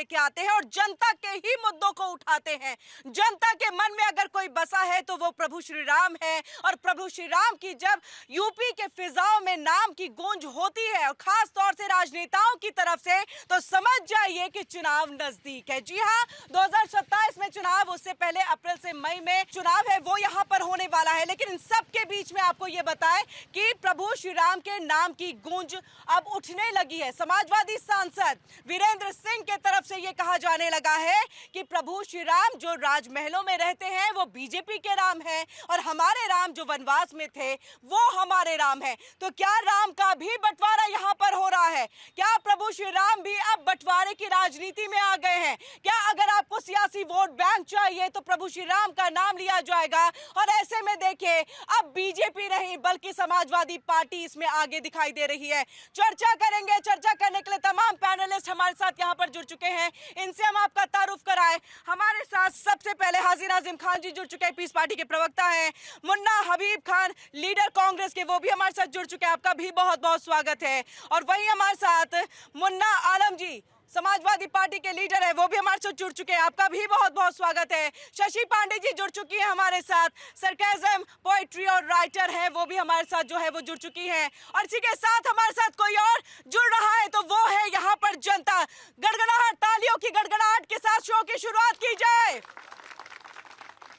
लेके आते हैं और जनता के ही मुद्दों को उठाते हैं। जनता के मन में अगर कोई बसा है तो वो प्रभु श्री राम है, और प्रभु श्री राम की जब यूपी के फिजाओं में नाम की गूंज होती है और खास तौर से राजनेताओं की तरफ से, तो समझ जाइए कि चुनाव नजदीक है। जी हाँ, 2027 में चुनाव, उससे पहले अप्रैल से मई में चुनाव है वो यहाँ पर होने वाला है। लेकिन इन सब के बीच में आपको ये बताएं कि प्रभु श्री राम के नाम की गूंज अब उठने लगी है। समाजवादी सांसद वीरेंद्र सिंह के तरफ से ये कहा जाने लगा है कि प्रभु श्री राम जो राजमहलों में रहते हैं वो बीजेपी के राम हैं, और हमारे राम जो वनवास में थे वो हमारे राम हैं। तो क्या राम का भी बंटवारा यहाँ पर हो रहा है? क्या प्रभु श्री राम भी अब बंटवारे की राजनीति में आ गए हैं? क्या अगर आपको सियासी वोट बैंक चाहिए तो प्रभु श्री राम का नाम लिया जाएगा? और ऐसे में देखिए, अब बीजेपी नहीं बल्कि समाजवादी पार्टी इसमें आगे दिखाई दे रही है। चर्चा करेंगे, चर्चा करने के लिए तमाम पैनलिस्ट हमारे साथ यहाँ पर जुड़ चुके हैं। इनसे हम आपका तारुफ कराएं। हमारे साथ सबसे पहले हाजिर आजिम खान जी जुड़ चुके हैं, पीस पार्टी के प्रवक्ता हैं। मुन्ना हबीब खान, लीडर कांग्रेस के, वो भी हमारे साथ जुड़ चुके हैं। आपका भी बहुत बहुत स्वागत है। और वही हमारे साथ मुन्ना आलम जी, समाजवादी पार्टी के लीडर है, वो भी हमारे साथ जुड़ चुके हैं। आपका भी बहुत बहुत स्वागत है। शशि पांडे जी जुड़ चुकी हैं हमारे साथ, सरकाज़म, पोएट्री और राइटर है, वो भी हमारे साथ जो है वो जुड़ चुकी हैं। और इसी के साथ हमारे साथ कोई और जुड़ रहा है तो वो है यहाँ पर जनता। गड़गड़ाहट, तालियों की गड़गड़ाहट के साथ शो की शुरुआत की जाए।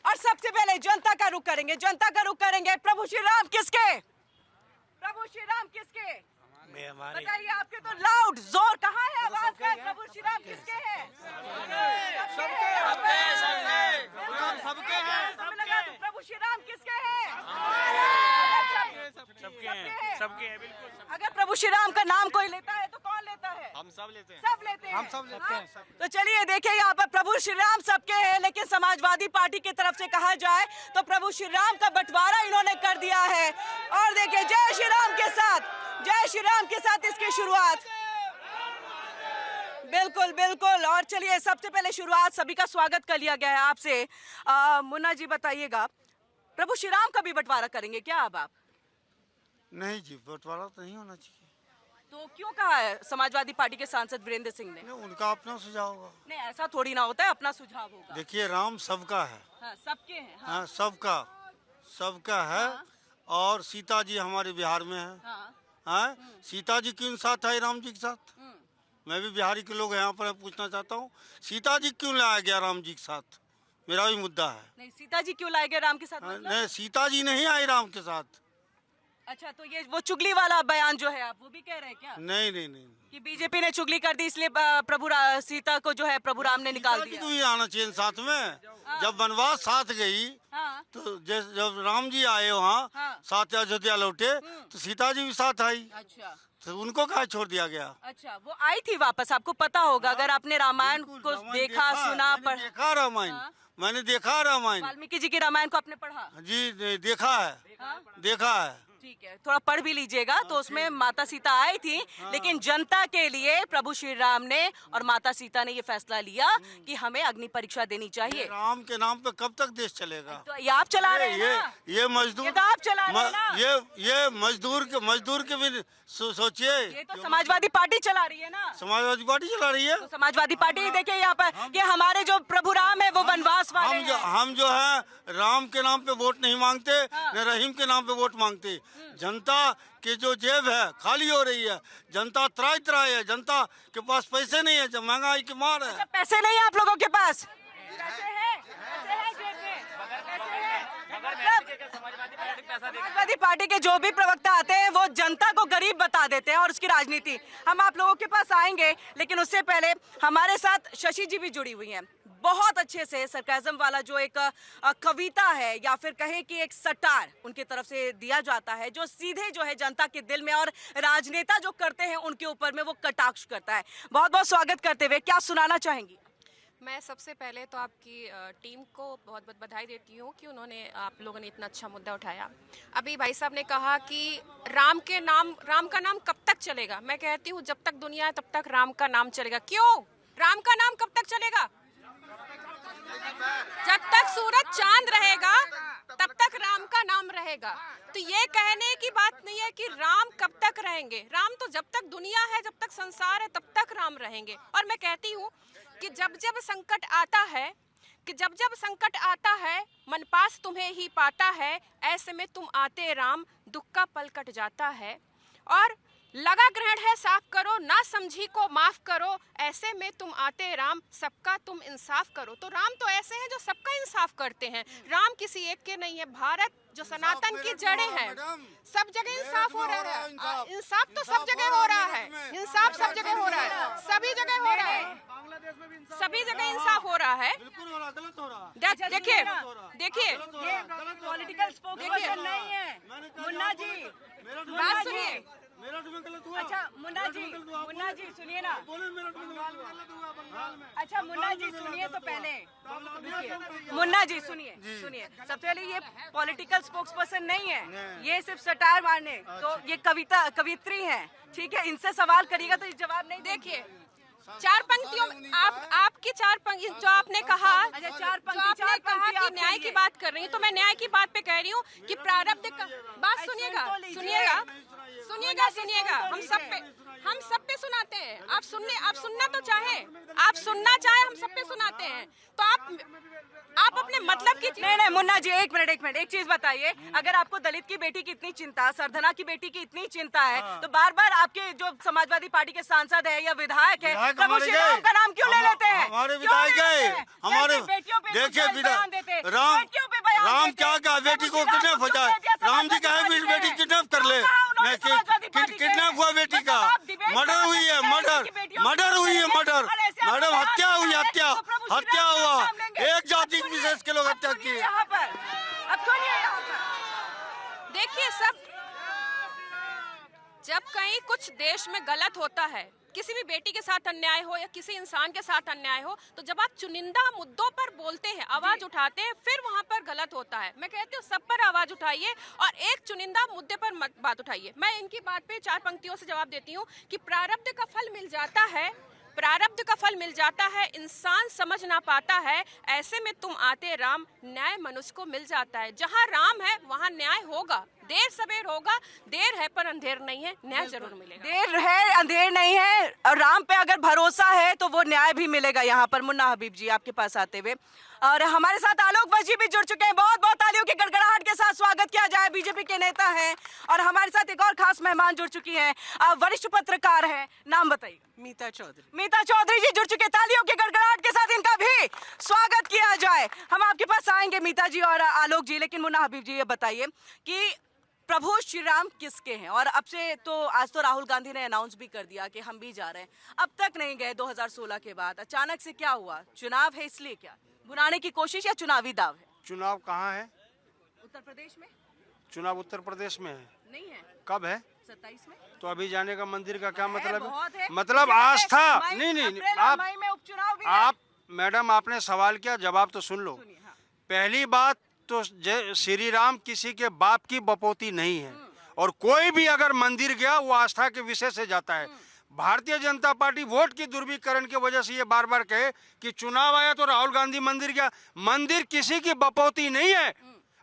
और सबसे पहले जनता का रुख करेंगे, जनता का रुख करेंगे। प्रभु श्री राम किसके? प्रभु श्री राम किसके? बताइए, आपके तो लाउड जोर कहाँ है आवाज का? प्रभु श्री राम किसके हैं? सबके हैं। प्रभु श्री राम किसके हैं? सबके हैं, बिल्कुल। अगर प्रभु श्री राम का नाम कोई लेता है तो कौन लेता है? हम सब लेते हैं। सब लेते हैं, हम सब लेते हैं। तो चलिए देखिए, यहाँ पर प्रभु श्री राम सबके हैं, लेकिन समाजवादी पार्टी की तरफ से कहा जाए तो प्रभु श्री राम का बंटवारा इन्होंने कर दिया है। और देखिए, जय श्री राम के साथ, जय श्री राम के साथ इसकी शुरुआत। बिल्कुल बिल्कुल। और चलिए, सबसे पहले शुरुआत, सभी का स्वागत कर लिया गया है आपसे। मुन्ना जी बताइएगा, प्रभु श्री राम का भी बंटवारा करेंगे क्या अब आप? नहीं जी, बंटवारा तो नहीं होना चाहिए। तो क्यों कहा है समाजवादी पार्टी के सांसद वीरेंद्र सिंह ने? उनका अपना सुझाव होगा। नहीं, ऐसा थोड़ी ना होता है, अपना सुझाव होगा। देखिए, राम सबका है। हाँ, सबके हैं। हाँ, हाँ, सबका है। हाँ। और सीता जी हमारे बिहार में है। हाँ। हाँ, सीता जी क्यों साथ है राम जी के साथ? मैं भी बिहारी के लोग यहाँ पर पूछना चाहता हूँ, सीता जी क्यों लाया गया राम जी के साथ? मेरा भी मुद्दा है। नहीं, सीता जी क्यों लाए गए राम के साथ? मतलब? नहीं, सीता जी नहीं आई राम के साथ। अच्छा, तो ये वो चुगली वाला बयान जो है, आप वो भी कह रहे हैं क्या? नहीं नहीं नहीं, कि बीजेपी ने चुगली कर दी इसलिए सीता को जो है प्रभु राम ने निकाल दिया। तो ही आना चाहिए साथ में। जब वनवास साथ गई, हाँ। तो जब राम जी आए वहाँ, हाँ। साथ अयोध्या लौटे, तो सीता जी भी साथ आई। अच्छा, तो उनको कहाँ छोड़ दिया गया? अच्छा, वो आई थी वापस, आपको पता होगा। अगर आपने रामायण को देखा, सुना, पढ़ा। देखा रामायण। हाँ। मैंने देखा रामायण। वाल्मीकि जी के रामायण को आपने पढ़ा? जी, देखा है। हाँ? देखा है। ठीक है, थोड़ा पढ़ भी लीजिएगा। तो उसमें माता सीता आई थी, लेकिन जनता के लिए प्रभु श्री राम ने और माता सीता ने ये फैसला लिया कि हमें अग्नि परीक्षा देनी चाहिए। राम के नाम पे कब तक देश चलेगा? तो ये आप चला रहे हैं ना? ये मजदूर, ये तो आप चला रहे हैं ना? ये मजदूर के भी सोचिए। ये तो समाजवादी पार्टी चला रही है ना? समाजवादी पार्टी चला रही है। तो समाजवादी पार्टी देखिए यहाँ पर कि हमारे जो प्रभु राम है वो वनवास वाले हैं। हम जो है राम के नाम पे वोट नहीं मांगते, न रहीम के नाम पे वोट मांगते। जनता की जो जेब है खाली हो रही है, जनता त्राई है, जनता के पास पैसे नहीं है, जब महंगाई की मार है। पैसे नहीं है आप लोगों के पास? पैसे है जेब में? समाजवादी पार्टी के जो भी प्रवक्ता आते हैं वो जनता को गरीब बता देते हैं और उसकी राजनीति। हम आप लोगों के पास आएंगे, लेकिन उससे पहले हमारे साथ शशि जी भी जुड़ी हुई हैं। बहुत अच्छे से सरकाज़म वाला जो एक कविता है या फिर कहें कि एक सटार उनकी तरफ से दिया जाता है, जो सीधे जो है जनता के दिल में और राजनेता जो करते हैं उनके ऊपर में वो कटाक्ष करता है। बहुत बहुत स्वागत करते हुए क्या सुनाना चाहेंगी? मैं सबसे पहले तो आपकी टीम को बहुत बहुत बधाई देती हूँ कि उन्होंने, आप लोगों ने इतना अच्छा मुद्दा उठाया। अभी भाई साहब ने कहा कि राम का नाम कब तक चलेगा। मैं कहती हूँ जब तक दुनिया है तब तक राम का नाम चलेगा। क्यों? राम का नाम कब तक चलेगा? जब तक सूरज चांद रहेगा तब तक राम का नाम रहेगा। तो ये कहने की बात नहीं है कि राम कब तक रहेंगे। राम तो जब तक दुनिया है, जब तक संसार है, तब तक राम रहेंगे। और मैं कहती हूँ कि जब जब संकट आता है, कि जब जब संकट आता है मन पास तुम्हें ही पाता है, ऐसे में तुम आते राम दुख का पल कट जाता है। और लगा ग्रहण है साफ करो, ना समझी को माफ करो, ऐसे में तुम आते राम सबका तुम इंसाफ करो। तो राम तो ऐसे हैं जो सबका इंसाफ करते हैं, राम किसी एक के नहीं है। भारत जो सनातन की जड़ें हैं, सब जगह इंसाफ हो रहा है, इंसाफ तो सब जगह हो रहा है, इंसाफ सब जगह हो रहा है, सभी जगह हो रहा है, सभी जगह इंसाफ हो रहा है। देखिए देखिए पॉलिटिकल स्पोक्सपर्सन नहीं है मुन्ना जी, बात सुनिए। अच्छा मुन्ना जी सुनिए ना, अच्छा मुन्ना जी सुनिए तो पहले, मुन्ना जी सुनिए, सबसे पहले ये पॉलिटिकल स्पोक्सपर्सन नहीं है, ये सिर्फ सटायर मारने, तो ये कवित्री हैं, ठीक है, इनसे सवाल करिएगा तो जवाब नहीं। देखिए चार पंक्तियों में आपकी चार पंक्ति जो आपने कहा, चार आपने कहा कि न्याय की बात कर रही हूँ, तो मैं न्याय की बात पे कह रही हूँ कि प्रारब्ध का बात सुनिएगा, हम सब पे सुनाते हैं। आप सुनना तो चाहे, आप सुनना चाहे, हम सब पे सुनाते हैं। तो आप अपने मतलब की नहीं मुन्ना जी एक मिनट एक चीज बताइए, अगर आपको दलित की बेटी की इतनी चिंता, सरधना की बेटी की इतनी चिंता है, तो बार बार आपके जो समाजवादी पार्टी के सांसद है या विधायक है, प्रभु श्री राम का नाम क्यों ले लेते हैं? हमारे विधायक है, हमारे देखिए राम क्या क्या बेटी को किडनैप हो जाए, राम जी का है बेटी किडनैप कर ले, किडनैप हुआ बेटी का, मर्डर हुई है, मर्डर हुई है, मैडम हत्या हुई, हत्या हुआ, एक जाति विशेष के लोग हत्या किए। यहाँ पर अब सुनिए, यहाँ पर देखिए सब जब कहीं कुछ देश में गलत होता है, किसी भी बेटी के साथ अन्याय हो या किसी इंसान के साथ अन्याय हो, तो जब आप चुनिंदा मुद्दों पर बोलते हैं, आवाज उठाते हैं, फिर वहां पर गलत होता है। मैं कहती हूँ सब पर आवाज उठाइए और एक चुनिंदा मुद्दे पर मत बात उठाइए। मैं इनकी बात पे चार पंक्तियों से जवाब देती हूँ कि प्रारब्ध का फल मिल जाता है, प्रारब्ध का फल मिल जाता है, इंसान समझ ना पाता है, ऐसे में तुम आते राम न्याय मनुष्य को मिल जाता है। जहाँ राम है वहाँ न्याय होगा, देर सवेर होगा, देर है पर अंधेर नहीं है, न्याय जरूर मिलेगा। देर है अंधेर नहीं है, और राम पे अगर भरोसा है तो वो न्याय भी मिलेगा। यहाँ पर मुन्ना हबीब जी आपके पास आते हुए, और हमारे साथ आलोक वश जी भी जुड़ चुके हैं। बहुत बहुत तालियों की गड़गड़ाहट के साथ स्वागत किया जाए, बीजेपी के नेता हैं, और हमारे साथ एक और खास मेहमान जुड़ चुकी हैं, वरिष्ठ पत्रकार हैं, नाम बताइए। मीता चौधरी। मीता चौधरी जी जुड़ चुके, तालियों की गड़गड़ाहट के साथ इनका भी स्वागत किया जाए। हम आपके पास आएंगे मीता जी और आलोक जी, लेकिन मुन्ना हबीब जी ये बताइए कि प्रभु श्री राम किसके हैं? और अब से तो आज तो राहुल गांधी ने अनाउंस भी कर दिया कि हम भी जा रहे हैं, अब तक नहीं गए 2016 के बाद, अचानक से क्या हुआ? चुनाव है इसलिए क्या बुलाने की कोशिश या चुनावी दाव है? चुनाव कहाँ है? उत्तर प्रदेश में चुनाव उत्तर प्रदेश में है। नहीं है, कब है? 27 में। तो अभी जाने का मंदिर का क्या मतलब बहुत है? है। मतलब आस्था नहीं अप्रैल और मई में उपचुनाव भी है। आप मैडम आपने सवाल किया, जवाब तो सुन लो। सुनिए, हाँ। पहली बात तो श्री राम किसी के बाप की बपोती नहीं है, और कोई भी अगर मंदिर गया वो आस्था के विषय से जाता है। भारतीय जनता पार्टी वोट की दुर्वीकरण की वजह से ये बार बार कहे कि चुनाव आया तो राहुल गांधी मंदिर गया, मंदिर किसी की बपोती नहीं है,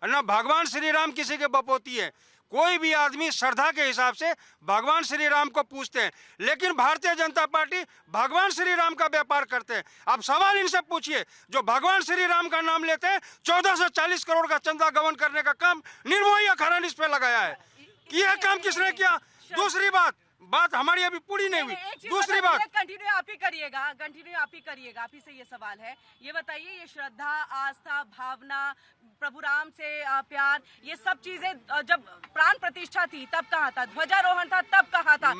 ना भगवान श्री राम किसी के बपोती है। कोई भी आदमी श्रद्धा के हिसाब से भगवान श्री राम को पूछते हैं, लेकिन भारतीय जनता पार्टी भगवान श्री राम का व्यापार करते हैं। आप सवाल इनसे पूछिए, जो भगवान श्री राम का नाम लेते हैं, 1440 करोड़ का चंदा गबन करने का काम निर्मोही अखाड़ा इस पे लगाया है कि यह काम किसने किया? दूसरी बात हमारी अभी पूरी नहीं हुई। दूसरी बात कंटिन्यू आप ही करिएगा, आप ही से ये सवाल है, ये बताइए, ये श्रद्धा, आस्था, भावना, प्रभु राम से प्यार, ये सब चीजें जब प्राण प्रतिष्ठा थी तब कहाँ था? ध्वजारोहण था तब कहाँ था?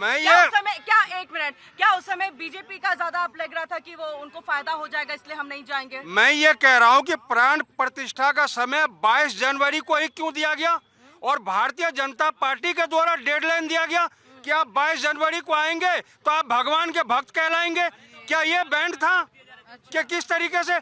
क्या उस समय बीजेपी का ज्यादा आप लग रहा था कि वो उनको फायदा हो जाएगा इसलिए हम नहीं जाएंगे? मैं ये कह रहा हूँ कि प्राण प्रतिष्ठा का समय 22 जनवरी को ही क्यों दिया गया, और भारतीय जनता पार्टी के द्वारा डेडलाइन दिया गया कि आप 22 जनवरी को आएंगे तो आप भगवान के भक्त कहलाएंगे? क्या ये बैंड था? क्या किस तरीके से?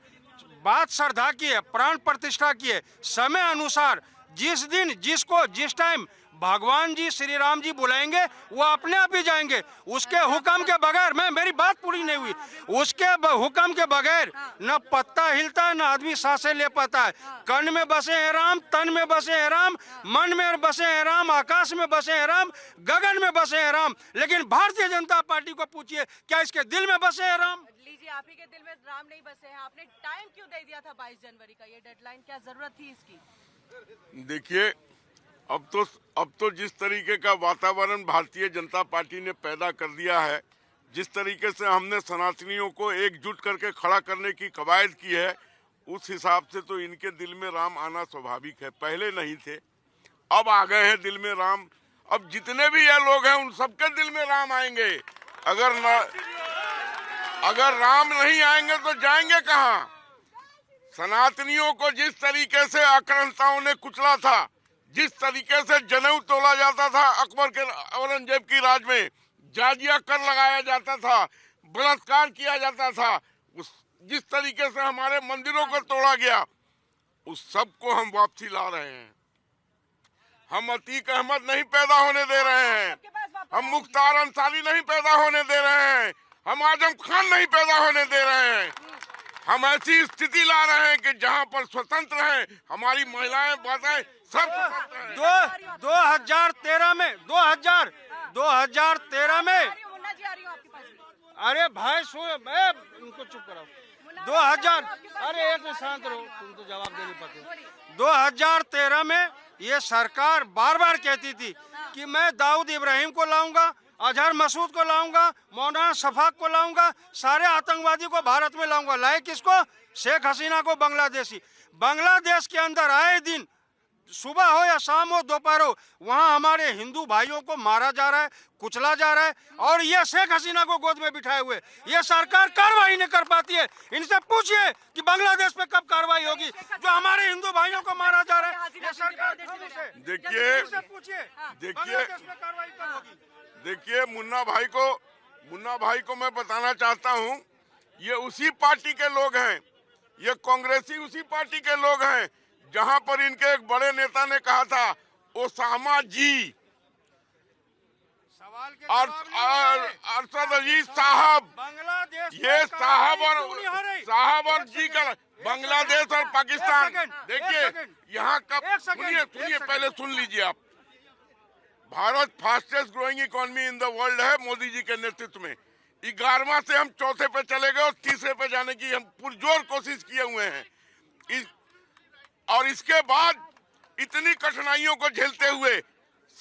बात श्रद्धा की है, प्राण प्रतिष्ठा की है, समय अनुसार जिस दिन जिसको जिस टाइम भगवान जी श्री राम जी बुलाएंगे, वो अपने आप ही जाएंगे। उसके हुक्म के बगैर, मेरी बात पूरी नहीं हुई, उसके हुक्म के बगैर न पत्ता हिलता है, न आदमी सांसें ले पाता है। कर्ण में बसे हैं राम, तन में बसे हैं राम, मन में बसे हैं राम, आकाश में बसे हैं राम, गगन में बसे हैं राम। लेकिन भारतीय जनता पार्टी को पूछिए, क्या इसके दिल में बसे हैं राम? लीजिए, आप ही के दिल में राम नहीं बसे हैं। आपने टाइम क्यों दे दिया था 22 जनवरी का? ये डेडलाइन, क्या जरूरत थी इसकी? देखिए, अब तो जिस तरीके का वातावरण भारतीय जनता पार्टी ने पैदा कर दिया है, जिस तरीके से हमने सनातनियों को एकजुट करके खड़ा करने की कवायद की है, उस हिसाब से तो इनके दिल में राम आना स्वाभाविक है। पहले नहीं थे, अब आ गए हैं दिल में राम। अब जितने भी ये लोग हैं उन सबके दिल में राम आएंगे। अगर राम नहीं आएंगे तो जाएंगे कहाँ? सनातनियों को जिस तरीके से आक्रांताओं ने कुचला था, जिस तरीके से जनेऊ तोला जाता था अकबर के औरंगजेब की राज में, जाजिया कर लगाया जाता था, बलात्कार किया जाता था, जिस तरीके से हमारे मंदिरों को तोड़ा गया, उस सब को हम वापसी ला रहे हैं। हम अतीक अहमद नहीं पैदा होने दे रहे हैं, हम मुख्तार अंसारी नहीं पैदा होने दे रहे हैं, हम आजम खान नहीं पैदा होने दे रहे हैं। हम ऐसी स्थिति ला रहे हैं कि जहां पर स्वतंत्र हैं, हमारी महिलाएं, बातें सब 2013 में अरे भाई मैं इनको चुप कराओ। 2000 अरे एक शांत रहो, तुम तो जवाब दे नहीं पाते। 2013 में ये सरकार बार बार कहती थी कि मैं दाऊद इब्राहिम को लाऊंगा, अजहर मसूद को लाऊंगा, मौलाना शफाक को लाऊंगा, सारे आतंकवादी को भारत में लाऊंगा। लाए किसको? शेख हसीना को, बांग्लादेशी। बांग्लादेश के अंदर आए दिन सुबह हो या शाम हो, दोपहर हो, वहां हमारे हिंदू भाइयों को मारा जा रहा है, कुचला जा रहा है, और ये शेख हसीना को गोद में बिठाए हुए ये सरकार कार्रवाई नहीं कर पाती है। इनसे पूछिए कि बांग्लादेश पे कब कार्रवाई होगी, जो हमारे हिंदू भाइयों को मारा जा रहा है। ये सरकार देखिए मुन्ना भाई को मैं बताना चाहता हूँ, ये उसी पार्टी के लोग हैं, ये कांग्रेसी उसी पार्टी के लोग हैं जहां पर इनके एक बड़े नेता ने कहा था ओसामा जी और अरशद अजीज साहब, ये साहब और जी का बांग्लादेश और पाकिस्तान। देखिए यहाँ कब, सुनिए पहले सुन लीजिए आप। Bharat fastest growing economy in the world है मोदी जी के नेतृत्व में। 11वां से हम चौथे पे चले गए और तीसरे पे जाने की हम पुरजोर कोशिश किए हुए हैं। और इसके बाद इतनी कठिनाइयों को झेलते हुए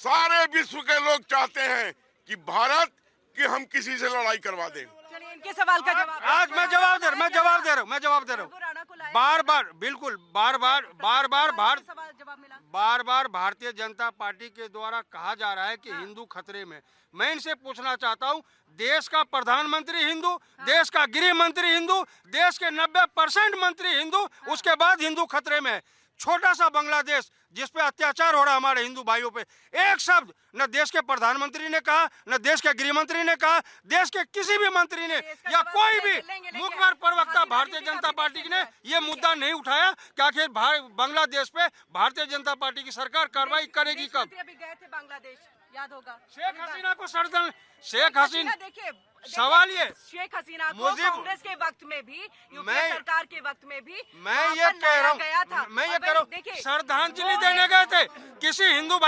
सारे विश्व के लोग चाहते हैं कि भारत की हम किसी से लड़ाई करवा दें। चलिए, इनके सवाल का जवाब आज मैं जवाब दे रहा हूँ। बार बार भारतीय जनता पार्टी के द्वारा कहा जा रहा है कि हिंदू खतरे में। मैं इनसे पूछना चाहता हूँ, देश का प्रधानमंत्री हिंदू, देश का गृह मंत्री हिंदू, देश के 90% मंत्री हिंदू, उसके बाद हिंदू खतरे में है। छोटा सा बांग्लादेश जिस पे अत्याचार हो रहा है हमारे हिंदू भाइयों पे, एक शब्द न देश के प्रधानमंत्री ने कहा, न देश के गृह मंत्री ने कहा, देश के किसी भी मंत्री ने या कोई भी मुखबिर प्रवक्ता भारतीय जनता पार्टी ने ये मुद्दा नहीं उठाया कि आखिर बांग्लादेश पे भारतीय जनता पार्टी की सरकार कार्रवाई करेगी कब? अभी गए थे बांग्लादेश, याद होगा। शेख हसीना को सरदन, शेख हसीना, देखिए सवाल ये, शेख हसीना को कांग्रेस के वक्त में भी, यूपीए सरकार के वक्त में भी मैं ये कह रहा हूँ, मैं ये कह रहा हूँ, श्रद्धांजलि देने गए थे किसी हिंदू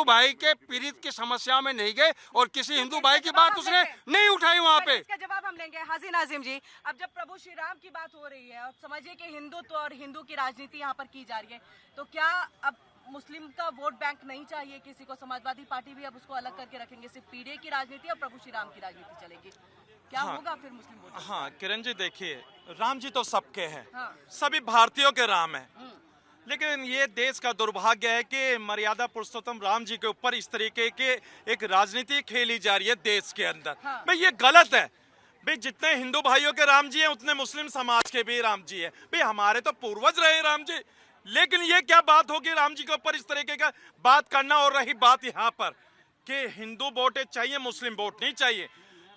भाई के पीड़ित की समस्या में नहीं गए और किसी हिंदू भाई की बात उसने नहीं उठाई वहाँ पे। इसका जवाब हम लेंगे। हाजी नाजिम जी, अब जब प्रभु श्री राम की बात हो रही है और समझिए कि हिंदुत्व और हिंदू की राजनीति यहाँ पर की जा रही है, तो क्या अब मुस्लिम का वोट बैंक नहीं चाहिए किसी को? समाजवादी पार्टी भी अब उसको अलग करके रखेंगे, सिर्फ पीढ़ी की राजनीति और प्रभु श्री राम की राजनीति चलेगी, क्या होगा फिर मुस्लिम वोट? हाँ किरण जी, देखिए राम जी तो सबके हैं, सभी भारतीयों के राम हैं, लेकिन ये देश का दुर्भाग्य है कि मर्यादा पुरुषोत्तम राम जी के ऊपर इस तरीके के एक राजनीति खेली जा रही है देश के अंदर। भाई ये गलत है। भाई जितने हिंदू भाइयों के राम जी हैं उतने मुस्लिम समाज के भी राम जी हैं। भाई हमारे तो पूर्वज रहे राम जी, लेकिन ये क्या बात होगी राम जी के ऊपर इस तरीके का बात करना। और रही बात यहाँ पर कि हिंदू वोट चाहिए, मुस्लिम वोट नहीं चाहिए।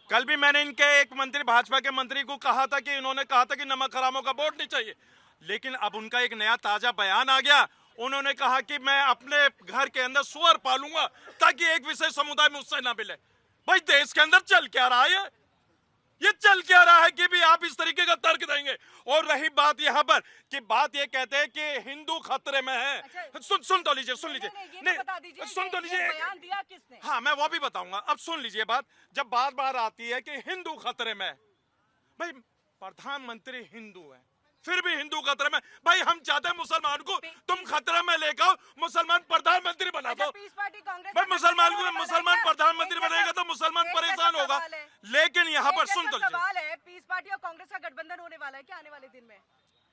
कल भी मैंने इनके एक मंत्री, भाजपा के मंत्री को कहा था कि इन्होंने कहा था कि नमक हरामों का वोट नहीं चाहिए, लेकिन अब उनका एक नया ताजा बयान आ गया उन्होंने कहा कि मैं अपने घर के अंदर सुअर पालूंगा ताकि एक विशेष समुदाय मुझसे ना मिले। भाई देश के अंदर चल क्या रहा है? ये चल क्या रहा है कि भी आप इस तरीके का तर्क देंगे? और रही बात यहाँ पर कि बात ये कहते हैं कि हिंदू खतरे में है। अच्छा, सुन तो लीजिए, सुन लीजिए, नहीं बता दीजिए, सुन तो ये लीजिए। बयान दिया किसने? हाँ, मैं वो भी बताऊंगा। अब सुन लीजिए बात, जब बार बार आती है कि हिंदू खतरे में है, भाई प्रधानमंत्री हिंदू है, फिर भी हिंदू खतरे में। भाई हम चाहते हैं मुसलमान को तुम खतरे में लेकर मुसलमान प्रधानमंत्री बना दो। पीस पार्टी कांग्रेस भाई का मुसलमान गठबंधन को होने वाला मुसलमान है क्या? प्रधानमंत्री एक जैसा- बनेगा तो मुसलमान एक जैसा परेशान होगा। सवाल है। लेकिन यहाँ पर एक सुन तो जैसा लीजिए। सवाल है, पीस पार्टी और कांग्रेस का गठबंधन होने वाला है क्या आने वाले दिन में?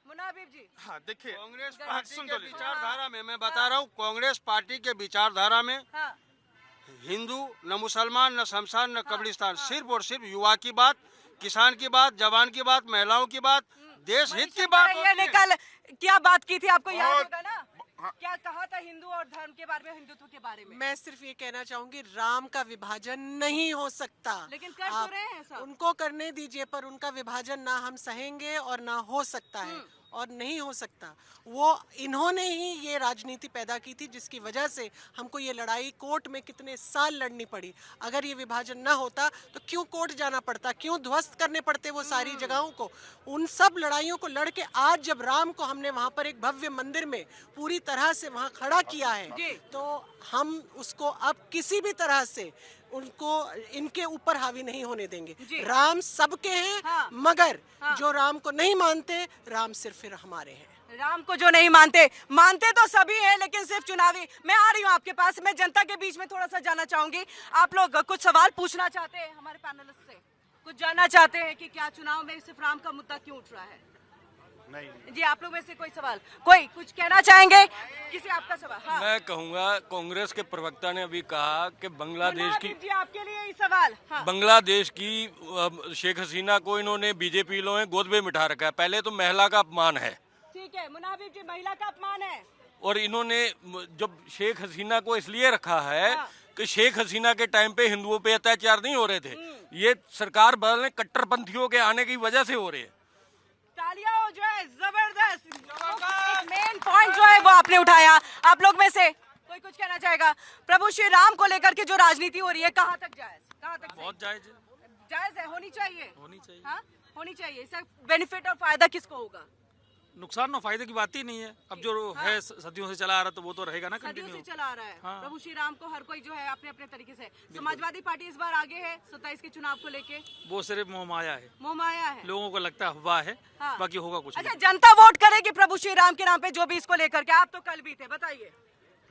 मुन्ना हबीब जी, हाँ देखिए, कांग्रेस हाँ, पार्टी सुन के तो लीजिए। विचारधारा में मैं बता रहा हूँ, कांग्रेस पार्टी के विचारधारा में हाँ हिंदू न मुसलमान न शमशान न कब्रिस्तान, सिर्फ और सिर्फ युवा की बात, किसान की बात, जवान की बात, महिलाओं की बात, देश हित की बात ये होती है। निकल क्या बात की थी आपको याद और- होगा ना? क्या कहा था हिंदू और धर्म के बारे में, हिंदुत्व के बारे में? मैं सिर्फ ये कहना चाहूंगी, राम का विभाजन नहीं हो सकता। लेकिन कर तो आप रहे हैं सब। उनको करने दीजिए, पर उनका विभाजन ना हम सहेंगे और ना हो सकता है और नहीं हो सकता। वो इन्होंने ही ये राजनीति पैदा की थी जिसकी वजह से हमको ये लड़ाई कोर्ट में कितने साल लड़नी पड़ी। अगर ये विभाजन ना होता तो क्यों कोर्ट जाना पड़ता, क्यों ध्वस्त करने पड़ते वो सारी जगहों को। उन सब लड़ाइयों को लड़ के आज जब राम को हमने वहाँ पर एक भव्य मंदिर में पूरी तरह से वहाँ खड़ा किया है, तो हम उसको अब किसी भी तरह से उनको इनके ऊपर हावी नहीं होने देंगे। राम सबके हैं, हाँ। मगर जो राम को नहीं मानते, राम सिर्फ फिर हमारे हैं। राम को जो नहीं मानते, मानते तो सभी हैं, लेकिन सिर्फ चुनावी। मैं आ रही हूँ आपके पास, मैं जनता के बीच में थोड़ा सा जाना चाहूंगी। आप लोग कुछ सवाल पूछना चाहते हैं हमारे पैनलिस्ट से, कुछ जानना चाहते हैं कि क्या चुनाव में सिर्फ राम का मुद्दा क्यों उठ रहा है? नहीं जी, आप लोग में से कोई सवाल, कोई कुछ कहना चाहेंगे? किसी आपका सवाल? हाँ। मैं कहूंगा, कांग्रेस के प्रवक्ता ने अभी कहा कि बांग्लादेश की जी आपके लिए ही सवाल। हाँ। बांग्लादेश की शेख हसीना को इन्होंने बीजेपी लोगों ने गोद में बिठा रखा है। पहले तो महिला का अपमान है, ठीक है, मुनाफिर जी, महिला का अपमान है। और इन्होंने जब शेख हसीना को इसलिए रखा है कि शेख हसीना के टाइम पे हिंदुओं पे अत्याचार नहीं हो रहे थे, ये सरकार बदलने कट्टरपंथियों के आने की वजह से हो रहे हैं। तालियां हो जो है, जबरदस्त। मेन पॉइंट जो है वो आपने उठाया। आप लोग में से कोई कुछ कहना चाहेगा? प्रभु श्री राम को लेकर के जो राजनीति हो रही है, कहाँ तक जायज, कहाँ तक बहुत जायज जायज है? होनी चाहिए, होनी चाहिए। हाँ होनी चाहिए। इसका बेनिफिट और फायदा किसको होगा? नुकसान और फायदे की बात ही नहीं है। अब जो है सदियों से चला आ रहा तो वो तो रहेगा ना सदियों कंटिन्यू। से चला आ रहा है। हाँ। प्रभु श्री राम को हर कोई जो है अपने अपने तरीके से। समाजवादी पार्टी इस बार आगे है 27 के चुनाव को लेके। वो सिर्फ मोह माया है, मोह माया है। लोगों को लगता है अफवाह है, हाँ। बाकी होगा कुछ अच्छा, नहीं। जनता वोट करेगी प्रभु श्री राम के नाम पे जो भी इसको लेकर के? आप तो कल भी थे, बताइए।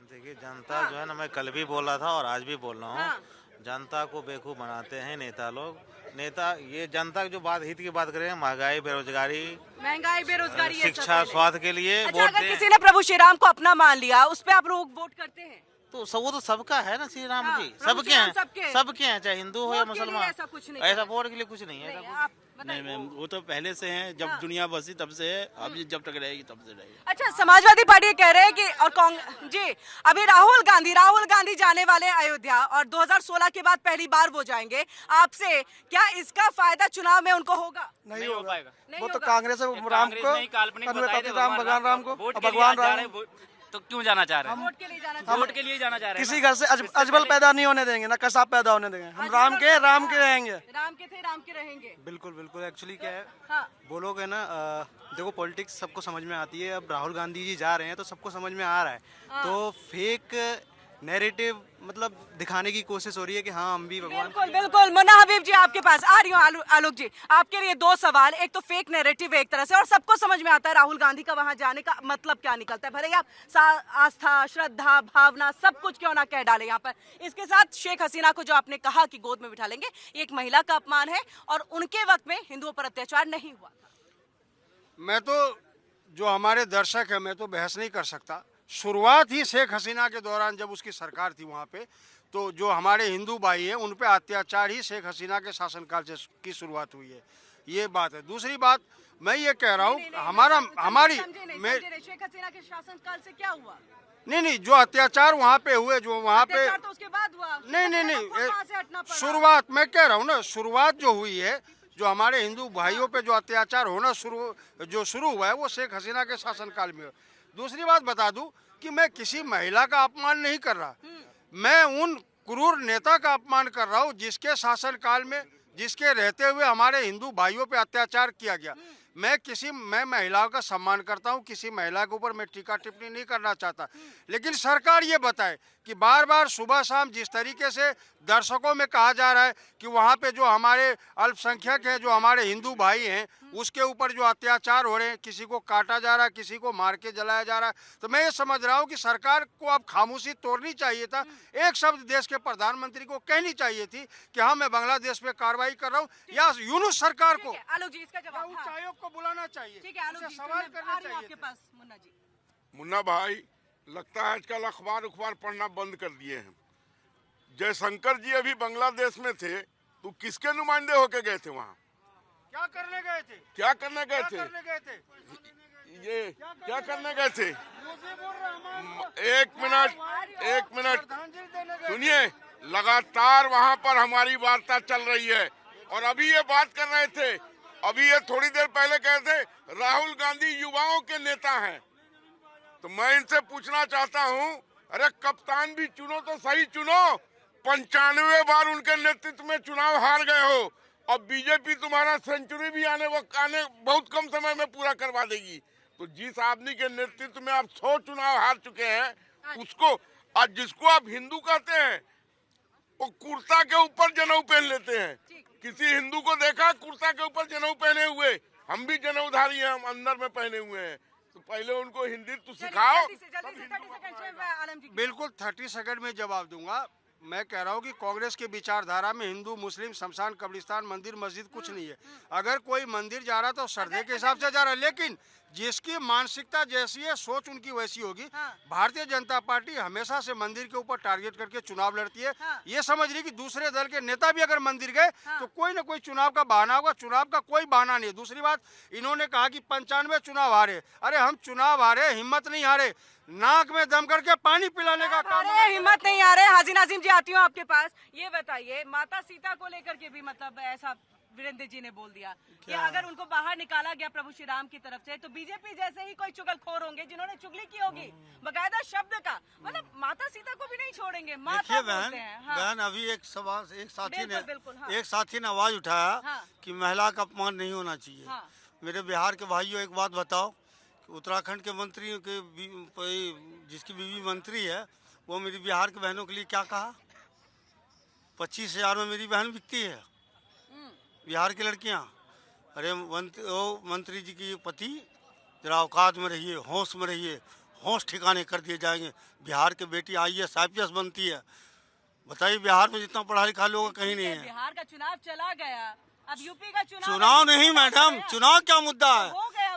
देखिए, जनता जो है ना, मैं कल भी बोला था और आज भी बोल रहा हूँ, हाँ। जनता को बेवकूफ़ बनाते हैं नेता लोग। नेता ये जनता जो बात हित की बात करें, महंगाई, बेरोजगारी, महंगाई, बेरोजगारी, ये सब शिक्षा, पहले। स्वास्थ्य के लिए अच्छा, वोट अगर दें। किसी ने प्रभु श्री राम को अपना मान लिया, उस पे आप लोग वोट करते हैं? तो सब वो तो सबका है ना, श्री राम हाँ, जी प्रभु सबके श्री राम हैं, सबके। सबके हैं, चाहे हिंदू हो या वोट के लिए मुसलमान। ऐसा कुछ नहीं ऐसा है। वोट के लिए कुछ नहीं है, नहीं, ऐसा आप बताइए। वो तो पहले से हैं, जब हाँ। दुनिया बसी तब से है, अब ये जब तक रहेगी तब से रहेगी। अच्छा, समाजवादी पार्टी ये कह रहे हैं कि और जी अभी राहुल गांधी जाने वाले हैं अयोध्या और 2016 के बाद पहली बार वो जाएंगे। आपसे क्या इसका फायदा चुनाव में उनको होगा? नहीं हो पाएगा। वो तो कांग्रेस राम को, भगवान राम को, भगवान राम तो क्यों जाना चाह रहे हैं? वोट के लिए जाना चाहिए। वोट के लिए जाना चाह रहे हैं किसी ना? घर से अजबल पैदा नहीं होने देंगे, ना कसाब पैदा होने देंगे। हम राम के रहेंगे। राम के थे, राम के रहेंगे। बिल्कुल बिल्कुल। एक्चुअली क्या है, हाँ। वो लोग है ना, देखो पॉलिटिक्स सबको समझ में आती है। अब राहुल गांधी जी जा रहे हैं तो सबको समझ में आ रहा है, तो फेक नैरेटिव मतलब दिखाने की कोशिश हो रही है कि हाँ हम भी भगवान। बिल्कुल बिल्कुल। मुन्ना हबीब जी आपके पास आ रही हूँ। आलोक जी, आपके लिए दो सवाल। एक तो फेक नैरेटिव है एक तरह से, और सबको समझ में आता है राहुल गांधी का वहां जाने का मतलब क्या निकलता है, भले ही आप आस्था, श्रद्धा, भावना सब कुछ क्यों ना कह डाले यहाँ पर। इसके साथ शेख हसीना को जो आपने कहा कि गोद में बिठा लेंगे, ये एक महिला का अपमान है और उनके वक्त में हिंदुओं पर अत्याचार नहीं हुआ था। मैं तो, जो हमारे दर्शक है, मैं तो बहस नहीं कर सकता। शुरुआत ही शेख हसीना के दौरान जब उसकी सरकार थी वहाँ पे, तो जो हमारे हिंदू भाई हैं उन पे अत्याचार ही शेख हसीना के शासनकाल से की शुरुआत हुई है, ये बात है। दूसरी बात मैं ये कह रहा हूँ, हमारी शेख हसीना के शासनकाल से क्या हुआ? नहीं, जो अत्याचार वहाँ पे हुए, जो वहाँ पे, अत्याचार तो उसके बाद हुआ। नहीं, शुरुआत मैं कह रहा हूँ ना, शुरुआत जो हुई है, जो हमारे हिंदू भाइयों पे जो अत्याचार होना शुरू हुआ है, वो शेख हसीना के शासनकाल में। दूसरी बात बता दूं कि मैं किसी महिला का अपमान नहीं कर रहा, मैं उन क्रूर नेता का अपमान कर रहा हूं जिसके शासनकाल में, जिसके रहते हुए हमारे हिंदू भाइयों पे अत्याचार किया गया। मैं महिलाओं का सम्मान करता हूं, किसी महिला के ऊपर मैं टीका टिप्पणी नहीं करना चाहता, लेकिन सरकार ये बताए कि बार बार सुबह शाम जिस तरीके से दर्शकों में कहा जा रहा है कि वहाँ पे जो हमारे अल्पसंख्यक हैं, जो हमारे हिंदू भाई हैं, उसके ऊपर जो अत्याचार हो रहे हैं, किसी को काटा जा रहा है, किसी को मार के जलाया जा रहा है, तो मैं ये समझ रहा हूँ कि सरकार को अब खामोशी तोड़नी चाहिए था। एक शब्द देश के प्रधानमंत्री को कहनी चाहिए थी कि हाँ मैं बांग्लादेश पे कार्रवाई कर रहा हूँ, या यूनुस सरकार को आलोक जी इसका जवाब उच्च आयोग को बुलाना चाहिए, ठीक है। आलोक जी सवाल करना चाहिए आपके पास मुन्ना जी। मुन्ना भाई, लगता है आजकल अखबार पढ़ना बंद कर दिए हैं। जयशंकर जी अभी बांग्लादेश में थे तो किसके नुमाइंदे होके गए थे वहाँ? क्या करने गए थे? क्या करने गए थे? ये क्या करने गए थे? एक मिनट सुनिए, लगातार वहाँ पर हमारी वार्ता चल रही है और अभी ये बात कर रहे थे, अभी ये थोड़ी देर पहले कहे थे राहुल गांधी युवाओं के नेता हैं। तो मैं इनसे पूछना चाहता हूं, अरे कप्तान भी चुनो तो सही चुनो, 95 बार उनके नेतृत्व में चुनाव हार गए हो, और बीजेपी तुम्हारा सेंचुरी भी आने बहुत कम समय में पूरा करवा देगी। तो जिस आदमी के नेतृत्व में आप 100 चुनाव हार चुके हैं, उसको आज जिसको आप हिंदू कहते हैं, वो कुर्ता के ऊपर जनेऊ पहन लेते हैं। किसी हिंदू को देखा कुर्ता के ऊपर जनेऊ पहने हुए? हम भी जनेऊधारी हैं, हम अंदर में पहने हुए हैं। तो पहले उनको हिंदी तो सिखाओ। बिल्कुल 30 सेकंड में जवाब दूंगा। मैं कह रहा हूँ कि कांग्रेस की विचारधारा में हिंदू मुस्लिम शमशान कब्रिस्तान मंदिर मस्जिद कुछ नहीं है। अगर कोई मंदिर जा रहा तो श्रद्धे के हिसाब से जा रहा है, लेकिन जिसकी मानसिकता जैसी है सोच उनकी वैसी होगी। भारतीय जनता पार्टी हमेशा से मंदिर के ऊपर टारगेट करके चुनाव लड़ती है। ये समझ रही कि दूसरे दल के नेता भी अगर मंदिर गए तो कोई ना कोई चुनाव का बहाना होगा। चुनाव का कोई बहाना नहीं है। दूसरी बात, इन्होंने कहा कि 95 चुनाव हारे। अरे हम चुनाव हारे, हिम्मत नहीं हारे, नाक में दम करके पानी पिलाने का काम। हिम्मत नहीं आ रहे। हाजी नाजिम जी आती हूँ आपके पास। ये बताइए, माता सीता को लेकर के भी मतलब ऐसा वीरेंद्र जी ने बोल दिया कि अगर उनको बाहर निकाला गया प्रभु श्री राम की तरफ से तो बीजेपी जैसे ही कोई चुगलखोर होंगे जिन्होंने चुगली की होगी बकायदा शब्द का, मतलब माता सीता को भी नहीं छोड़ेंगे। माता बोलते हैं। बहन अभी एक सवाल एक बिल्कुल, साथी ने आवाज उठाया कि महिला का अपमान नहीं होना चाहिए। मेरे बिहार के भाइयों, एक बात बताओ, उत्तराखंड के मंत्रियों के जिसकी बीवी मंत्री है वो मेरी बिहार के बहनों के लिए क्या कहा? 25,000 में मेरी बहन बिकती है, बिहार की लड़कियां। अरे मंत्री जी की पति, जरा औकात में रहिए, होश में रहिए, होश ठिकाने कर दिए जाएंगे। बिहार की बेटी IAS IPS बनती है। बताइए, बिहार में जितना पढ़ा लिखा लोग कहीं नहीं है। बिहार का चुनाव चला गया, अब यूपी का चुनाव नहीं मैडम, चुनाव क्या मुद्दा है?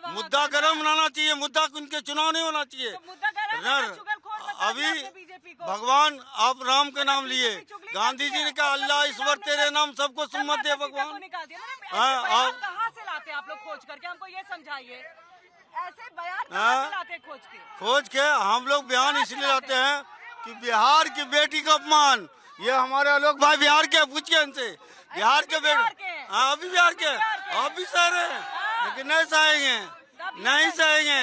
मुद्दा गरम बनाना चाहिए, मुद्दा उनके चुनाव नहीं होना चाहिए। अभी भगवान आप राम के नाम लिए, गांधी जी ने कहा अल्लाह ईश्वर तेरे नाम सबको सुम्मत दे भगवान। कहाँ से लाते आप लोग खोज करके, हमको ये समझाइए। ऐसे बयान कहाँ से लाते खोज के हम लोग बयान इसलिए लाते हैं कि बिहार की बेटी का अपमान, ये हमारे लोग भाई बिहार के, पूछिए इनसे, बिहार के बेटे। हाँ अभी बिहार के, आप भी सह रहे हैं, लेकिन नहीं सहेंगे, नहीं सहेंगे।